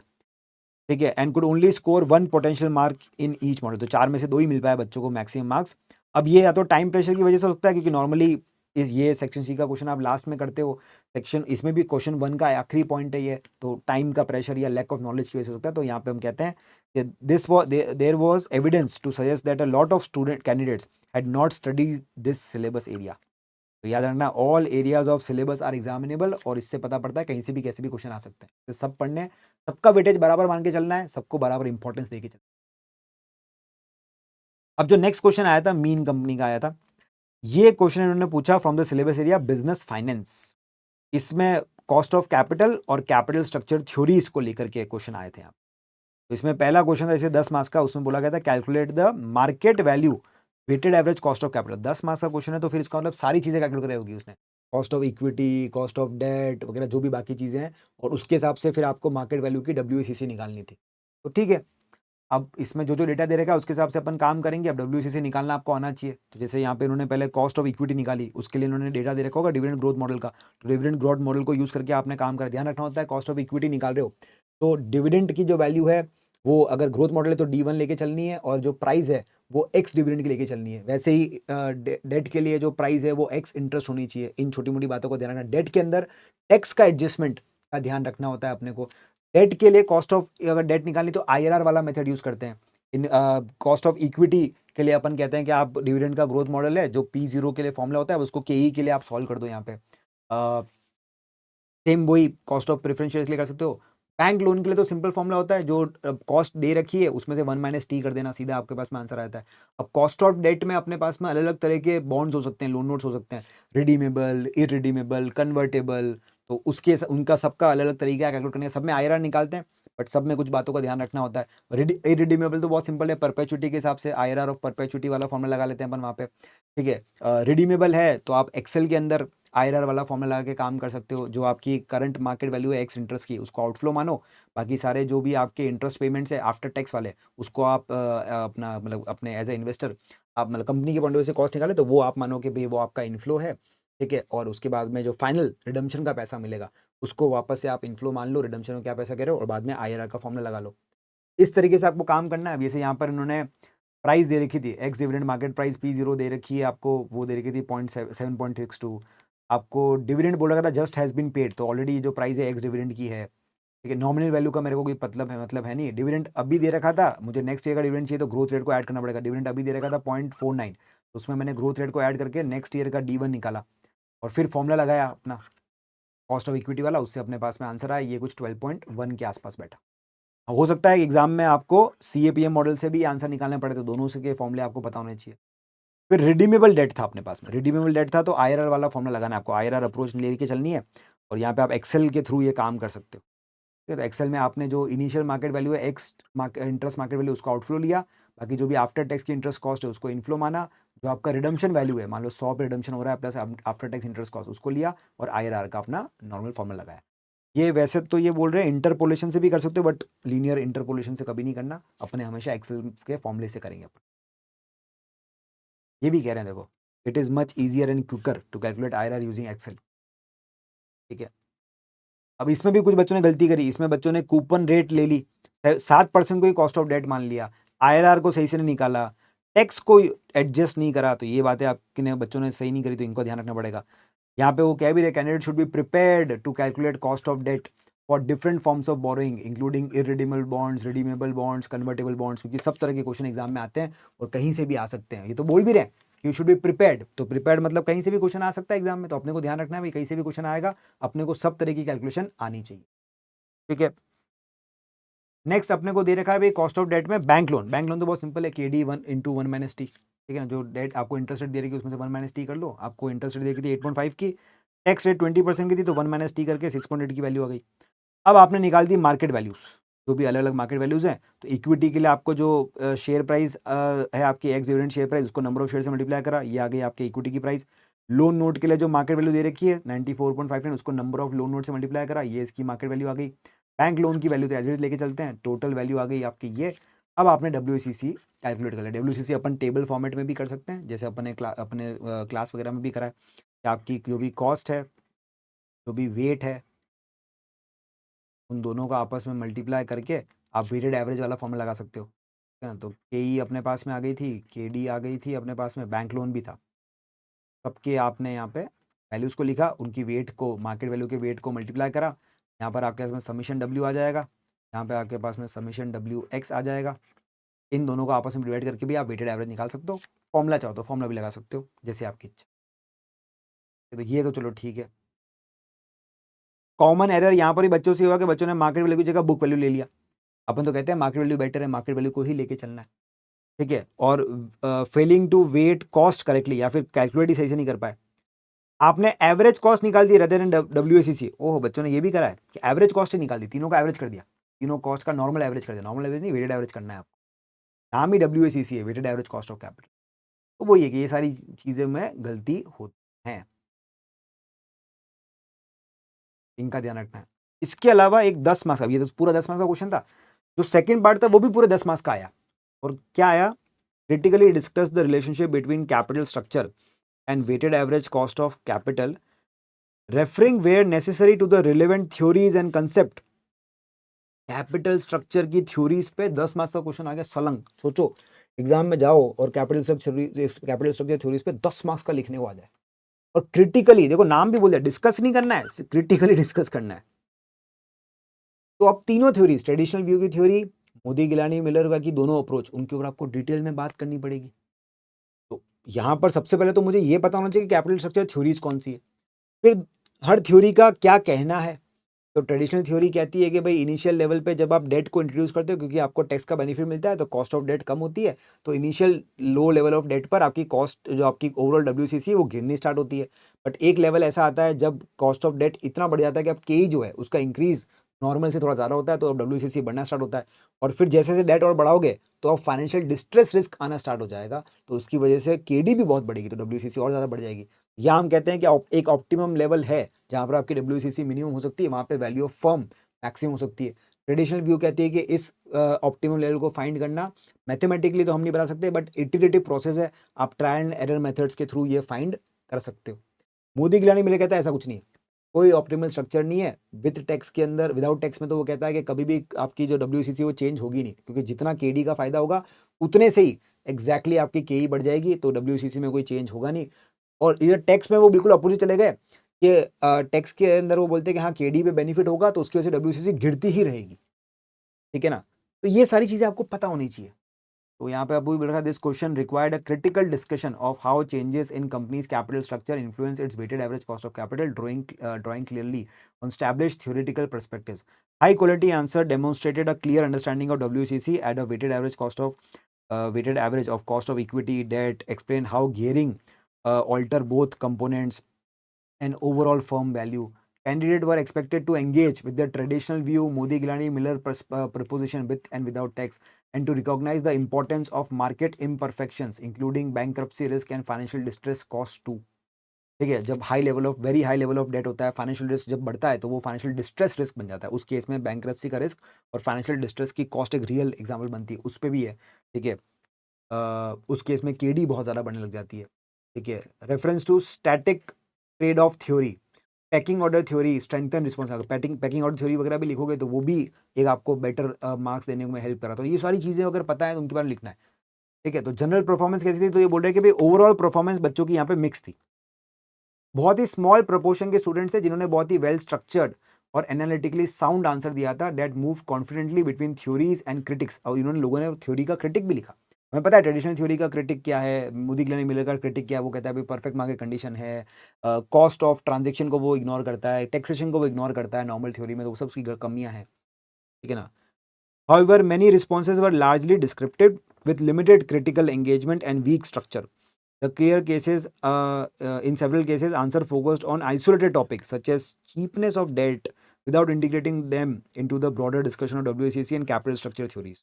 ठीक है, and could only score 1 potential mark in each model. तो 4 में से 2 ही मिल पाया बच्चों को मैक्सिमम मार्क्स। अब ये या तो टाइम प्रेशर की वजह से हो सकता है, क्योंकि नॉर्मली ये सेक्शन सी का क्वेश्चन आप लास्ट में करते हो, सेक्शन इसमें भी क्वेश्चन 1 का आखिरी पॉइंट है ये, तो टाइम का प्रेशर या लैक ऑफ नॉलेज की वजह से हो सकता है। तो यहाँ पे हम कहते हैं कि there was evidence to suggest that a lot of student candidates had not studied this syllabus area. तो याद रखना, all areas of syllabus are examinable, और इससे पता पड़ता है कहीं से भी कैसे भी क्वेश्चन आ सकते हैं। तो सब पढ़ने, सबका वेटेज बराबर मान के चलना है, सबको बराबर इंपॉर्टेंस देके चलना है। अब जो नेक्स्ट क्वेश्चन आया था, मीन कंपनी का आया था। ये क्वेश्चन इन्होंने पूछा from the syllabus area business finance. इसमें कॉस्ट ऑफ कैपिटल और कैपिटल स्ट्रक्चर थ्योरीज को लेकर के क्वेश्चन आए थे यहाँ। तो इसमें पहला क्वेश्चन था इसे 10 मार्क्स का, उसमें बोला गया था calculate the market value weighted average cost of capital. 10 marks का क्वेश्चन है, तो फिर इसका मतलब सारी चीजें कैलकुलेट करी होगी उसने, cost of equity, cost of debt वगैरह जो भी बाकी चीजें हैं, और उसके हिसाब से फिर आपको मार्केट वैल्यू की WACC निकालनी थी। तो ठीक है, अब इसमें जो जो डेटा दे रखा है उसके हिसाब से अपन काम करेंगे। अब WACC निकालना आपको आना चाहिए। तो जैसे यहाँ पे इन्होंने पहले कॉस्ट ऑफ इक्विटी निकाली, उसके लिए इन्होंने डेटा दे रखा होगा डिविडेंड ग्रोथ मॉडल का। तो डिविडेंड ग्रोथ मॉडल को यूज करके आपने काम कर, ध्यान रखना होता है कॉस्ट ऑफ इक्विटी निकाल रहे हो तो डिविडेंड की जो वैल्यू है वो अगर ग्रोथ मॉडल है तो D1 लेके चलनी है, और जो प्राइस है वो एक्स डिविडेंड की लेके चलनी है। वैसे ही डेट के लिए जो प्राइस है वो एक्स इंटरेस्ट होनी चाहिए। इन छोटी मोटी बातों को ध्यान रखना। डेट के अंदर टैक्स का एडजस्टमेंट का ध्यान रखना होता है अपने को। डेट के लिए कॉस्ट ऑफ, अगर डेट निकालनी तो IRR वाला मेथड यूज करते हैं। इन कॉस्ट ऑफ इक्विटी के लिए अपन कहते हैं कि आप डिविडेंड का ग्रोथ मॉडल है जो P0 के लिए फॉर्मूला होता है, उसको KE के लिए आप सॉल्व कर दो यहाँ पे। सेम वही कॉस्ट ऑफ प्रेफरेंस शेयर के लिए कर सकते हो। बैंक लोन के लिए तो सिंपल फॉर्मूला होता है, जो कॉस्ट दे रखी है उसमें से 1 - T कर देना, सीधा आपके पास में आंसर आता है। अब कॉस्ट ऑफ डेट में अपने पास में अलग अलग तरह के बॉन्ड्स हो सकते हैं, लोन नोट्स हो सकते हैं, रिडीमेबल, इरिडीमेबल, कन्वर्टेबल। तो उसके उनका सबका अलग अलग तरीका है कैलकुलेट करने का। सब में IRR निकालते हैं, बट सब में कुछ बातों का ध्यान रखना होता है। इरिडीमेबल तो बहुत सिंपल है, परपेचुटी के हिसाब से IRR ऑफ परपेचुटी वाला फॉर्मूला लगा लेते हैं अपन वहाँ पे, ठीक है। रिडीमेबल है तो आप एक्सेल के अंदर IRR वाला फॉर्मूला लगा के काम कर सकते हो। जो आपकी करंट मार्केट वैल्यू है एक्स इंटरेस्ट की, उसको आउटफ्लो मानो। बाकी सारे जो भी आपके इंटरेस्ट पेमेंट्स है आफ्टर टैक्स वाले, उसको आप अपना मतलब अपने एज ए इन्वेस्टर आप मतलब कंपनी के पॉइंट ऑफ व्यू से कॉस्ट निकाले तो वो आप मानो कि भाई वो आपका इनफ्लो है, ठीक है। और उसके बाद में जो फाइनल रिडम्पशन का पैसा मिलेगा उसको वापस से आप इनफ्लो मान लो, रिडम्पशन में क्या पैसा कह रहे हो, और बाद में IRR का फॉर्मूला लगा लो। इस तरीके से आपको काम करना है। जैसे यहाँ पर इन्होंने प्राइस दे रखी थी, x dividend market price P0 दे रखी है आपको, वो दे रखी थी 7.62। आपको डिविडेंड बोला गया था जस्ट हैज़ बीन पेड, तो ऑलरेडी जो प्राइस है एक्स डिविडेंड की है, ठीक है। नॉमिनल वैल्यू का मेरे को कोई मतलब है नहीं। डिविडेंड अभी दे रखा था, मुझे नेक्स्ट ईयर का डिविडेंड चाहिए तो ग्रोथ रेट को ऐड करना पड़ेगा। डिविडेंड अभी दे रखा था 0.49, तो उसमें मैंने ग्रोथ रेट को ऐड करके नेक्स्ट ईयर का D1 निकाला और फिर फॉर्मूला लगाया अपना कॉस्ट ऑफ इक्विटी वाला, उससे अपने पास में आंसर आया, ये कुछ 12.1 के आसपास बैठा। हो सकता है एग्जाम में आपको CAPM मॉडल से भी आंसर निकालने पड़े, तो दोनों से के फॉर्मूले आपको पता होने चाहिए। फिर रिडीमेबल डेट था अपने पास में, रिडीमेबल डेट था तो IRR वाला फॉर्मूला लगाना है आपको, IRR अप्रोच लेके चलनी है और यहाँ पे आप एक्सेल के थ्रू ये काम कर सकते हो। ठीक है, तो एक्सेल में आपने जो इनिशियल मार्केट वैल्यू है, इंटरेस्ट मार्केट वैल्यू, उसको आउटफ्लो लिया, बाकी जो भी आफ्टर टैक्स की इंटरेस्ट कॉस्ट है उसको इनफ्लो माना, जो आपका रिडम्पशन वैल्यू है, मान लो 100 पे रिडम्पशन हो रहा है plus after tax interest cost, उसको लिया और IRR का अपना नॉर्मल फॉर्मूला लगाया। ये वैसे तो ये बोल रहे हैं इंटरपोलेशन से भी कर सकते हो, बट लीनियर इंटरपोलेशन से कभी नहीं करना, अपने हमेशा एक्सेल के फॉर्मूले से करेंगे अपन। ये भी कह रहे हैं देखो, it is much easier and quicker to calculate IRR using Excel. ठीक है, अब इसमें भी कुछ बच्चों ने गलती करी, इसमें बच्चों ने कूपन रेट ले ली, 7% को ही कॉस्ट ऑफ डेट मान लिया, IRR को सही से नहीं निकाला, टैक्स को एडजस्ट नहीं करा, तो ये बातें आपने बच्चों ने सही नहीं करी, तो इनको ध्यान रखना पड़ेगा। यहाँ पे वो कह भी रहे, candidate should be prepared to calculate cost of debt for different forms of borrowing including irredeemable bonds, redeemable bonds, convertible bonds, क्योंकि सब तरह के क्वेश्चन एग्जाम में आते हैं और कहीं से भी आ सकते हैं। ये तो बोल भी रहे हैं कि यू शुड बी प्रिपेयर्ड, तो प्रिपेयर्ड मतलब कहीं से भी क्वेश्चन आ सकता है एग्जाम में, तो अपने को ध्यान रखना है भाई कहीं से भी क्वेश्चन आएगा, अपने को सब तरह की कैलकुलेशन आनी चाहिए। ठीक है, नेक्स्ट अपने को दे रखा है भाई कॉस्ट ऑफ डेट में बैंक लोन। बैंक लोन तो बहुत सिंपल है, KD1 × 1 - T। ठीक है ना, जो डेट आपको इंटरेस्ट रेट दे रही है उसमें से 1 - T कर लो। आपको इंटरेस्ट रेट दे रही थी 8.5 की, टैक्स रेट 20% की थी, तो 1 - T करके 6.8 की वैल्यू आ गई। अब आपने निकाल दी मार्केट वैल्यूज, जो भी अलग अलग मार्केट वैल्यूज हैं। तो इक्विटी के लिए आपको जो शेयर प्राइस है आपकी एक्स डिविडेंड शेयर प्राइस, उसको नंबर ऑफ शेयर से मल्टीप्लाई करा, ये आ गई आपकी इक्विटी की प्राइस। लोन नोट के लिए जो मार्केट वैल्यू दे रखी है 94.59, उसको नंबर ऑफ लोन नोट से मल्टीप्लाई करा, ये इसकी मार्केट वैल्यू आ गई। बैंक लोन की वैल्यू तो एवरेज लेके चलते हैं, टोटल वैल्यू आ गई आपकी ये। अब आपने WACC कैलकुलेट कर लिया। WACC अपन टेबल फॉर्मेट में भी कर सकते हैं, जैसे अपने क्लास वगैरह में भी करा है कि आपकी जो भी कॉस्ट है, जो भी वेट है, उन दोनों का आपस में मल्टीप्लाई करके आप वेटेड एवरेज वाला फॉर्मूला लगा सकते हो। है ना, तो KE अपने पास में आ गई थी, KD आ गई थी अपने पास में, बैंक लोन भी था। सबके आपने यहाँ पे वैल्यूज़ को लिखा, उनकी वेट को, मार्केट वैल्यू के वेट को मल्टीप्लाई करा। यहाँ पर आपके पास में समीशन W आ जाएगा, यहाँ पे आपके पास में समीशन WX आ जाएगा। इन दोनों को आपस में डिवाइड करके भी आप वेटेड एवरेज निकाल सकते हो। फॉर्मूला चाहो तो फॉर्मूला भी लगा सकते हो, जैसे आपकी इच्छा। तो ये तो चलो ठीक है। कॉमन एरर यहाँ पर ही बच्चों से हुआ कि बच्चों ने मार्केट वैल्यू की जगह बुक वैल्यू ले लिया। अपन तो कहते हैं मार्केट वैल्यू बेटर है, मार्केट वैल्यू को ही लेके चलना है। ठीक है, और failing to weight cost correctly, या फिर कैलकुलेट ही सही से नहीं कर पाए, आपने एवरेज कॉस्ट निकाल दी रेदर देन WACC। ओह, बच्चों ने ये भी करा है कि एवरेज कॉस्ट ही निकाल दी, तीनों का एवरेज कर दिया, तीनों कॉस्ट का नॉर्मल एवरेज कर दिया। नॉर्मल एवरेज नहीं, वेटेड एवरेज करना है आपको, नाम ही WACC है, weighted average cost of capital. तो वो ये कि ये सारी चीजें में गलती होती हैं, इनका ध्यान रखना है। इसके अलावा एक 10 मार्क्स का, ये तो पूरा 10 मार्क्स का क्वेश्चन था, जो सेकंड पार्ट था वो भी पूरे 10 मार्क्स का आया। और क्या आया, critically discuss the relationship between capital structure and weighted average cost of capital, referring where necessary to the relevant theories and concept. Capital structure की थ्योरीज पे 10 मार्क्स का क्वेश्चन आ गया सलंग। सोचो एग्जाम में जाओ और कैपिटल स्ट्रक्चर थ्योरीज पे 10 marks का लिखने को आ जाए, और क्रिटिकली, देखो नाम भी बोल दिया, डिस्कस नहीं करना है, क्रिटिकली डिस्कस करना है। तो अब तीनों थ्योरीज, ट्रेडिशनल व्यू की थ्योरी, मोदी गिलानी मिलर का की दोनों अप्रोच, उनके ऊपर आपको डिटेल में बात करनी पड़ेगी। तो यहां पर सबसे पहले तो मुझे ये पता होना चाहिए कि कैपिटल स्ट्रक्चर थ्योरीज कौन सी है, फिर हर थ्योरी का क्या कहना है। तो ट्रेडिशनल थ्योरी कहती है कि भाई इनिशियल लेवल पे जब आप डेट को इंट्रोड्यूस करते हो, क्योंकि आपको टैक्स का बेनिफिट मिलता है तो कॉस्ट ऑफ डेट कम होती है, तो initial low level of debt पर आपकी कॉस्ट, जो आपकी ओवरऑल WACC है वो गिरनी स्टार्ट होती है। बट एक लेवल ऐसा आता है जब कॉस्ट ऑफ डेट इतना बढ़ जाता है कि अब KE जो है उसका इंक्रीज नॉर्मल से थोड़ा ज़्यादा होता है, तो अब WACC बढ़ना स्टार्ट होता है। और फिर जैसे जैसे डेट और बढ़ाओगे तो अब फाइनेंशियल डिस्ट्रेस रिस्क आना स्टार्ट हो जाएगा, तो उसकी वजह से KD भी बहुत बढ़ेगी, तो WACC और ज़्यादा बढ़ जाएगी। या हम कहते हैं कि एक ऑप्टिमम लेवल है जहाँ पर आपकी WACC मिनिमम हो सकती है, वहाँ पे वैल्यू ऑफ फर्म मैक्सिमम हो सकती है। ट्रेडिशनल व्यू कहती है कि इस ऑप्टिमम लेवल को फाइंड करना मैथमेटिकली तो हम नहीं बना सकते, बट इटरेटिव प्रोसेस है, आप ट्रायल एंड एरर मेथड्स के थ्रू ये फाइंड कर सकते हो। मोदी गिलानी मिले कहता है ऐसा कुछ नहीं है, कोई ऑप्टिमल स्ट्रक्चर नहीं है विद टैक्स के अंदर। विदाउट टैक्स में तो वो कहता है कि कभी भी आपकी जो WCC वो चेंज होगी नहीं, क्योंकि जितना KD का फायदा होगा उतने से ही एग्जैक्टली आपकी KE बढ़ जाएगी, तो WCC में कोई चेंज होगा नहीं। और इधर टैक्स में वो बिल्कुल अपोजिट चले गए कि टैक्स के अंदर वो बोलते हैं कि हाँ KD पे बेनिफिट होगा तो उसकी वजह से WCC गिरती ही रहेगी, ठीक है ना। तो ये सारी चीजें आपको पता होनी चाहिए। तो यहाँ पे अभी बोल रहा है this question required a critical discussion of how changes in companies capital structure influence its weighted average cost of capital, drawing clearly on established theoretical perspectives. High quality answer demonstrated a clear understanding of WCC at a weighted average of cost of equity, debt, explain how gearing alter both components and overall firm value. Candidates were expected to engage with the traditional view, Modi Gilani Miller proposition with and without tax, and to recognize the importance of market imperfections, including bankruptcy risk and financial distress cost too. ठीक है, जब very high level of debt होता है, financial risk जब बढ़ता है तो वो फाइनेंशियल डिस्ट्रेस रिस्क बन जाता है। उस केस में बैंक्रप्सी का रिस्क और फाइनेंशियल डिस्ट्रेस की कॉस्ट एक रियल एग्जाम्पल बनती है, उस पर भी है। ठीक है, उस केस में KD बहुत ज़्यादा बढ़ने लग जाती है। ठीक है, reference to static trade off theory, pecking order theory, strengthen response, pecking order theory वगैरह भी लिखोगे तो वो भी एक आपको बेटर मार्क्स देने में हेल्प करा। तो ये सारी चीज़ें अगर पता है तो उनके बारे में लिखना है। ठीक है, तो जनरल परफॉर्मेंस कैसी थी, तो ये बोल रहे हैं कि भाई ओवरऑल परफॉर्मेंस बच्चों की यहाँ पे मिक्स थी। बहुत ही स्मॉल प्रोपोर्शन के स्टूडेंट्स थे जिन्होंने बहुत ही वेल स्ट्रक्चर्ड और एनालिटिकली साउंड आंसर दिया था, that move confidently between theories and critics. और इन्होंने लोगों ने थ्योरी का क्रिटिक भी लिखा। हमें पता है ट्रेडिशनल थ्योरी का क्रिटिक क्या है, मोदी गिलानी मिलर का क्रिटिक क्या है, वो कहता है परफेक्ट मार्केट कंडीशन है, कॉस्ट ऑफ ट्रांजेक्शन को वो इग्नोर करता है, टैक्सेशन को वो इग्नोर करता है नॉर्मल थ्योरी में, तो वो सब उसकी कमियां हैं। ठीक है ना। However, many responses were largely descriptive with limited critical engagement and weak structure. The clear cases, in several cases, answer focused on isolated topics such as cheapness of debt without integrating them into the broader discussion of WCC and capital structure theories.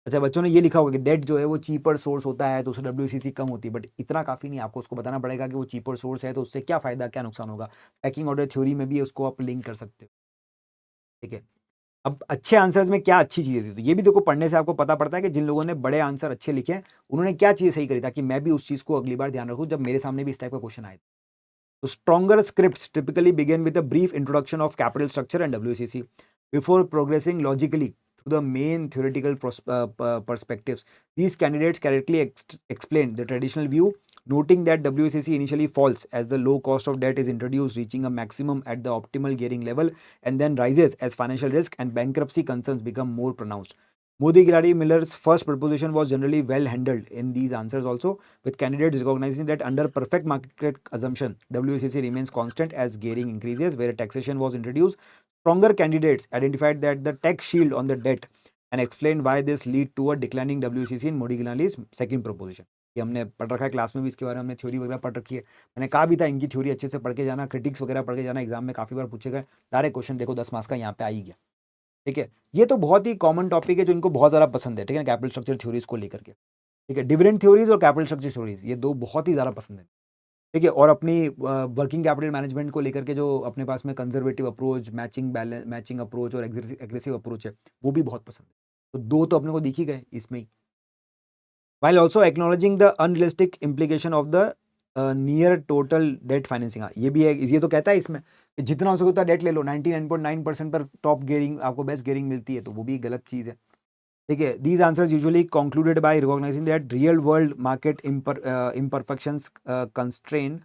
अच्छा, बच्चों ने ये लिखा होगा कि date जो है वो चीपर सोर्स होता है तो उससे WCC कम होती है, बट इतना काफ़ी नहीं, आपको उसको बताना पड़ेगा कि वो चीपर सोर्स है तो उससे क्या फ़ायदा क्या नुकसान होगा। पैकिंग ऑर्डर थ्योरी में भी उसको आप लिंक कर सकते हो। ठीक है, अब अच्छे आंसर्स में क्या अच्छी चीज़ें थी, तो ये भी देखो पढ़ने से आपको पता पड़ता है कि जिन लोगों ने बड़े आंसर अच्छे लिखे हैं उन्होंने क्या चीज़ सही करी, ताकि मैं भी उस चीज़ को अगली बार ध्यान रखूँ जब मेरे सामने भी इस टाइप का क्वेश्चन आए। तो stronger scripts typically begin with a brief introduction of capital structure and WCC before progressing logically through the main theoretical perspectives. These candidates correctly explained the traditional view, noting that WCC initially falls as the low cost of debt is introduced, reaching a maximum at the optimal gearing level, and then rises as financial risk and bankruptcy concerns become more pronounced. Modi Giladi Miller's first proposition was generally well handled in these answers also, with candidates recognizing that under perfect market assumption, WCC remains constant as gearing increases, where taxation was introduced. Stronger candidates identified that the tax shield on the debt and explained why this lead to a declining WCC in Modi Gilani's second proposition. ये हमने पढ़ रखा है class में भी, इसके बारे में हमने थ्योरी वगैरह पढ़ रखी है। मैंने कहा भी था इनकी थ्योरी अच्छे से पढ़ के जाना, क्रिटिक्स वगैरह पढ़ के जाना, एग्जाम में काफ़ी बार पूछे गए। डायरेक्ट क्वेश्चन देखो 10 मार्क्स का यहाँ पे आ ही गया। ठीक है, ये तो बहुत ही कॉमन टॉपिक है जो इनको बहुत ज़्यादा पसंद है। ठीक है, कैपिटल स्ट्रक्चर थ्योरीज को लेकर के। ठीक है, डिविडेंड थ्योरीज और कैपिटल स्ट्रक्चर थ्योरीज ये दो बहुत ही ज़्यादा पसंद है। ठीक है, और अपनी वर्किंग कैपिटल मैनेजमेंट को लेकर के जो अपने पास में कंजर्वेटिव अप्रोच, मैचिंग अप्रोच और एग्रेसिव अप्रोच है, वो भी बहुत पसंद है। तो दो तो अपने को दिख ही गए इसमें ही। While also acknowledging the unrealistic implication of the near total debt financing. हाँ, ये भी है, ये तो कहता है इसमें कि जितना हो सके उतना डेट ले लो, 99.9% पर टॉप गेयरिंग आपको बेस्ट गेयरिंग मिलती है, तो वो भी गलत चीज़ है। ठीक है, these answers usually concluded by recognizing that real world market imperfections constrain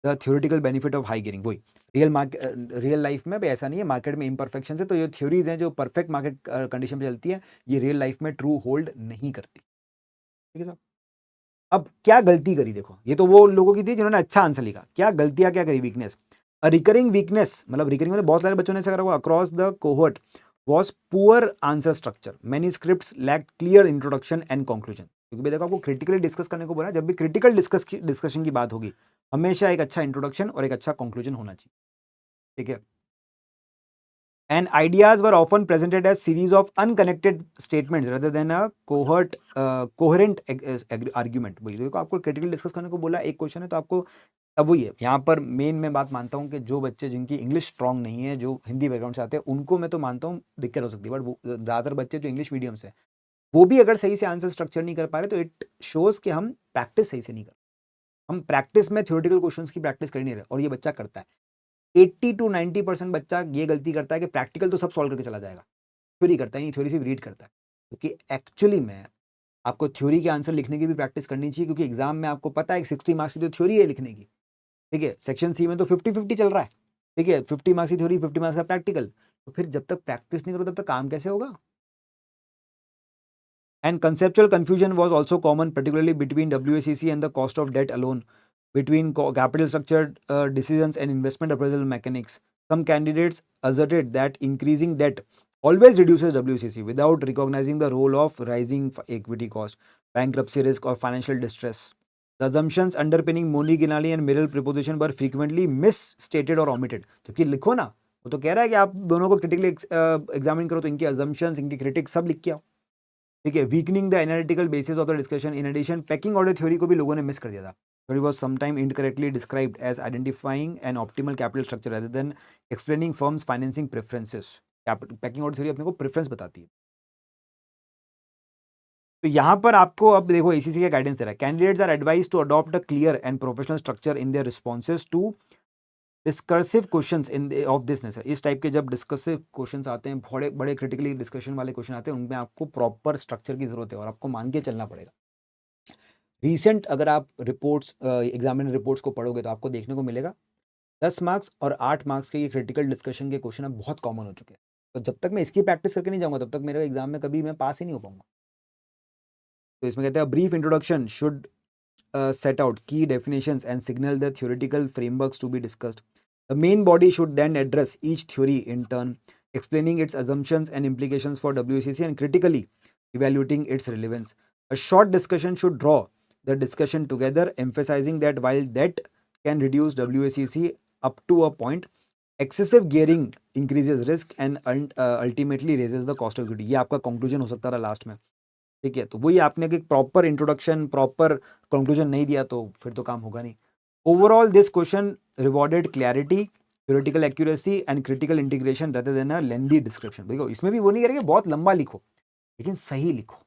the theoretical benefit of high gearing. वही रियल लाइफ में भी ऐसा नहीं है, मार्केट में इम्परफेक्शन है, तो ये थ्योरीज हैं जो परफेक्ट मार्केट कंडीशन पे चलती है, ये रियल लाइफ में ट्रू होल्ड नहीं करती। ठीक है साहब। अब क्या गलती करी देखो, ये तो वो लोगों की थी जिन्होंने अच्छा आंसर लिखा, क्या गलतियां क्या करी, वीकनेस। रिकरिंग वीकनेस मतलब रिकरिंग मतलब बहुत सारे बच्चों ने ऐसा करा across the cohort was poor answer structure. Many scripts lacked clear introduction and conclusion. क्योंकि भाई देखो आपको क्रिटिकली डिस्कस करने को बोला, जब भी क्रिटिकल डिस्कशन की बात होगी हमेशा एक अच्छा इंट्रोडक्शन और एक अच्छा कंक्लूजन होना चाहिए। ठीक है, and ideas were often presented as series of unconnected statements rather than a coherent argument. भाई देखो आपको क्रिटिकल डिस्कस करने को बोला, एक क्वेश्चन है तो आपको, अब वही है यहाँ पर मेन मैं बात मानता हूँ कि जो बच्चे जिनकी इंग्लिश स्ट्रांग नहीं है, जो हिंदी बैकग्राउंड से आते हैं, उनको मैं तो मानता हूँ दिक्कत हो सकती है, बट ज़्यादातर बच्चे जो इंग्लिश मीडियम से वो भी अगर सही से आंसर स्ट्रक्चर नहीं कर पा रहे तो इट शोज कि हम प्रैक्टिस सही से नहीं कर, हम प्रैक्टिस में थ्योरेटिकल क्वेश्चंस की प्रैक्टिस कर नहीं रहे, और ये बच्चा करता है। 80 to 90% बच्चा ये गलती करता है कि प्रैक्टिकल तो सब सॉल्व करके चला जाएगा, थ्योरी करता ही नहीं, थ्योरी सिर्फ रीड करता है। क्योंकि एक्चुअली में आपको थ्योरी के आंसर लिखने की भी प्रैक्टिस करनी चाहिए, क्योंकि एग्जाम में आपको पता है 60 मार्क्स की तो थ्योरी है लिखने की, ठीक है। सेक्शन सी में तो 50-50 चल रहा है, ठीक है, 50 मार्क्स की थ्योरी, 50 मार्क्स का प्रैक्टिकल। तो फिर जब तक प्रैक्टिस नहीं करो तब तक काम कैसे होगा? And conceptual confusion was also common, particularly between WACC and the cost of debt alone, between capital structure decisions and investment appraisal mechanics. Some candidates asserted that increasing debt always reduces WACC without recognizing the role of rising equity cost, bankruptcy risk, or financial distress. The assumptions underpinning Moni-Ginali and Merrill proposition were frequently misstated or omitted. जबकि लिखो ना, वो तो कह रहा है कि आप दोनों को क्रिटिकली एग्जामिन करो, तो इनके assumptions, इनकी क्रिटिक्स सब लिख के आओ, ठीक है। Weakening the analytical basis of the discussion. In addition pecking order theory को भी लोगों ने मिस कर दिया था। Theory was sometime incorrectly described as identifying an optimal capital structure rather than explaining firms financing preferences. Pecking order theory अपने को preference बताती है। तो यहां पर आपको अब देखो एसीसी का गाइडेंस दे रहा है। Candidates are advise to adopt a clear and professional structure in their responses to discursive questions in of this nature. इस टाइप के जब डिस्कसिव क्वेश्चंस आते हैं, बड़े बड़े क्रिटिकली डिस्कशन वाले क्वेश्चन आते हैं, उनमें आपको प्रॉपर स्ट्रक्चर की जरूरत है और आपको मान के चलना पड़ेगा। रीसेंट अगर आप रिपोर्ट्स एग्जामिनर रिपोर्ट्स को पढ़ोगे तो आपको देखने को मिलेगा 10 मार्क्स और 8 मार्क्स के ये क्रिटिकल डिस्कशन के क्वेश्चन अब बहुत कॉमन हो चुके हैं। तो जब तक मैं इसकी प्रैक्टिस करके नहीं जाऊंगा तब तक मेरे एग्जाम में कभी मैं पास ही नहीं हो पाऊंगा। तो इसमें कहते हैं brief introduction should set out key definitions and signal the theoretical frameworks to be discussed. The main body should then address each theory in turn, explaining its assumptions and implications for WCC and critically evaluating its relevance. A short discussion should draw the discussion together, emphasizing that while that can reduce WACC up to a point, excessive gearing increases risk and ultimately raises the cost of equity. ये आपका conclusion हो सकता है last में, ठीक है। तो वही आपने एक प्रॉपर इंट्रोडक्शन, प्रॉपर कंक्लूजन नहीं दिया तो फिर तो काम होगा नहीं। Overall this question rewarded clarity, theoretical accuracy and critical integration rather than a lengthy description. देखो इसमें भी वो नहीं करेंगे बहुत लंबा लिखो, लेकिन सही लिखो।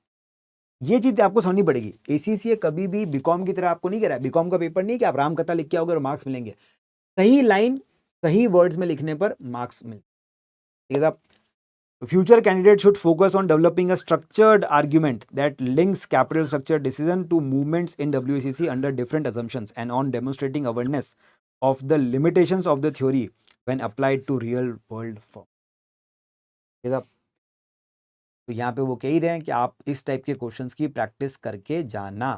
ये चीज आपको समझनी पड़ेगी। एसीसीए कभी भी बीकॉम की तरह आपको नहीं कह रहा है। बीकॉम का पेपर नहीं कि आप रामकथा लिख के आओगे और मार्क्स मिलेंगे। सही लाइन सही वर्ड्स में लिखने पर मार्क्स मिलते। Future candidates should focus on developing a structured argument that links capital structure decision to movements in WACC under different assumptions and on demonstrating awareness of the limitations of the theory when applied to real world firm. तो यहाँ पे वो कह ही रहे हैं कि आप इस टाइप के क्वेश्चंस की प्रैक्टिस करके जाना,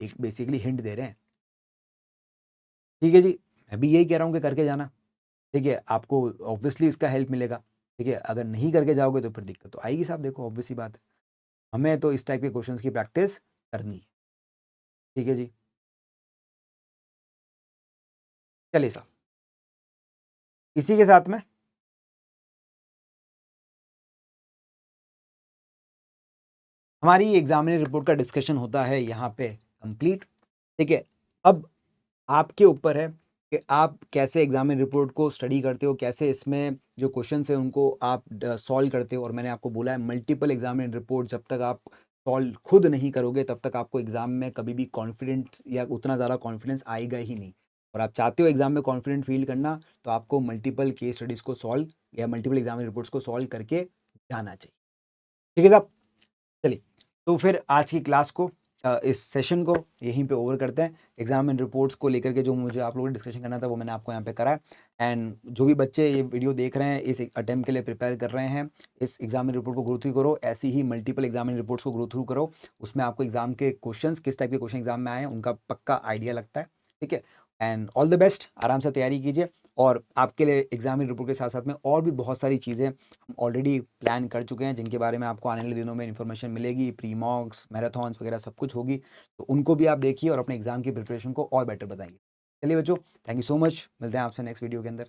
एक बेसिकली हिंट दे रहे हैं, ठीक है जी। मैं भी यही कह रहा हूँ कि करके जाना, ठीक है। आपको ऑब्वियसली इसका हेल्प मिलेगा, ठीक है। अगर नहीं करके जाओगे तो फिर दिक्कत तो आएगी साहब। देखो ऑब्वियस ही बात है, हमें तो इस टाइप के क्वेश्चंस की प्रैक्टिस करनी है, ठीक है जी। चलिए साहब, इसी के साथ में हमारी एग्जामिनर रिपोर्ट का डिस्कशन होता है यहाँ पे कंप्लीट, ठीक है। अब आपके ऊपर है कि आप कैसे एग्जामिनर रिपोर्ट को स्टडी करते हो, कैसे इसमें जो क्वेश्चंस है उनको आप सॉल्व करते हो। और मैंने आपको बोला है मल्टीपल एग्जामिनर रिपोर्ट जब तक आप सॉल्व खुद नहीं करोगे तब तक आपको एग्जाम में कभी भी कॉन्फिडेंस या उतना ज़्यादा कॉन्फिडेंस आएगा ही नहीं। और आप चाहते हो एग्जाम में कॉन्फिडेंट फील करना तो आपको मल्टीपल केस स्टडीज़ को सॉल्व या मल्टीपल एग्जामिनर रिपोर्ट्स को सॉल्व करके जाना चाहिए, ठीक है साहब। चलिए, तो फिर आज की क्लास को इस सेशन को यहीं पे ओवर करते हैं। एग्जाम एंड रिपोर्ट्स को लेकर के जो मुझे आप लोगों ने डिस्कशन करना था वो मैंने आपको यहाँ पे करा है। एंड जो भी बच्चे ये वीडियो देख रहे हैं, इस अटेम्प्ट के लिए प्रिपेयर कर रहे हैं, इस एग्जाम एंड रिपोर्ट को ग्रो थ्रू करो। ऐसी ही मल्टीपल एग्जाम एंड रिपोर्ट्स को ग्रो थ्रू करो, उसमें आपको एग्जाम के क्वेश्चंस किस टाइप के क्वेश्चन एग्जाम में आए हैं उनका पक्का आइडिया लगता है, ठीक है। एंड ऑल द बेस्ट, आराम से तैयारी कीजिए। और आपके लिए एग्जाम एंड रिपोर्ट के साथ साथ में और भी बहुत सारी चीज़ें हम ऑलरेडी प्लान कर चुके हैं जिनके बारे में आपको आने वाले दिनों में इन्फॉर्मेशन मिलेगी। प्री मॉक्स, मैराथन्स वगैरह सब कुछ होगी, तो उनको भी आप देखिए और अपने एग्जाम की प्रिपरेशन को और बेटर बताएंगे। चलिए बच्चों, थैंक यू सो मच, मिलते हैं आपसे नेक्स्ट वीडियो के अंदर।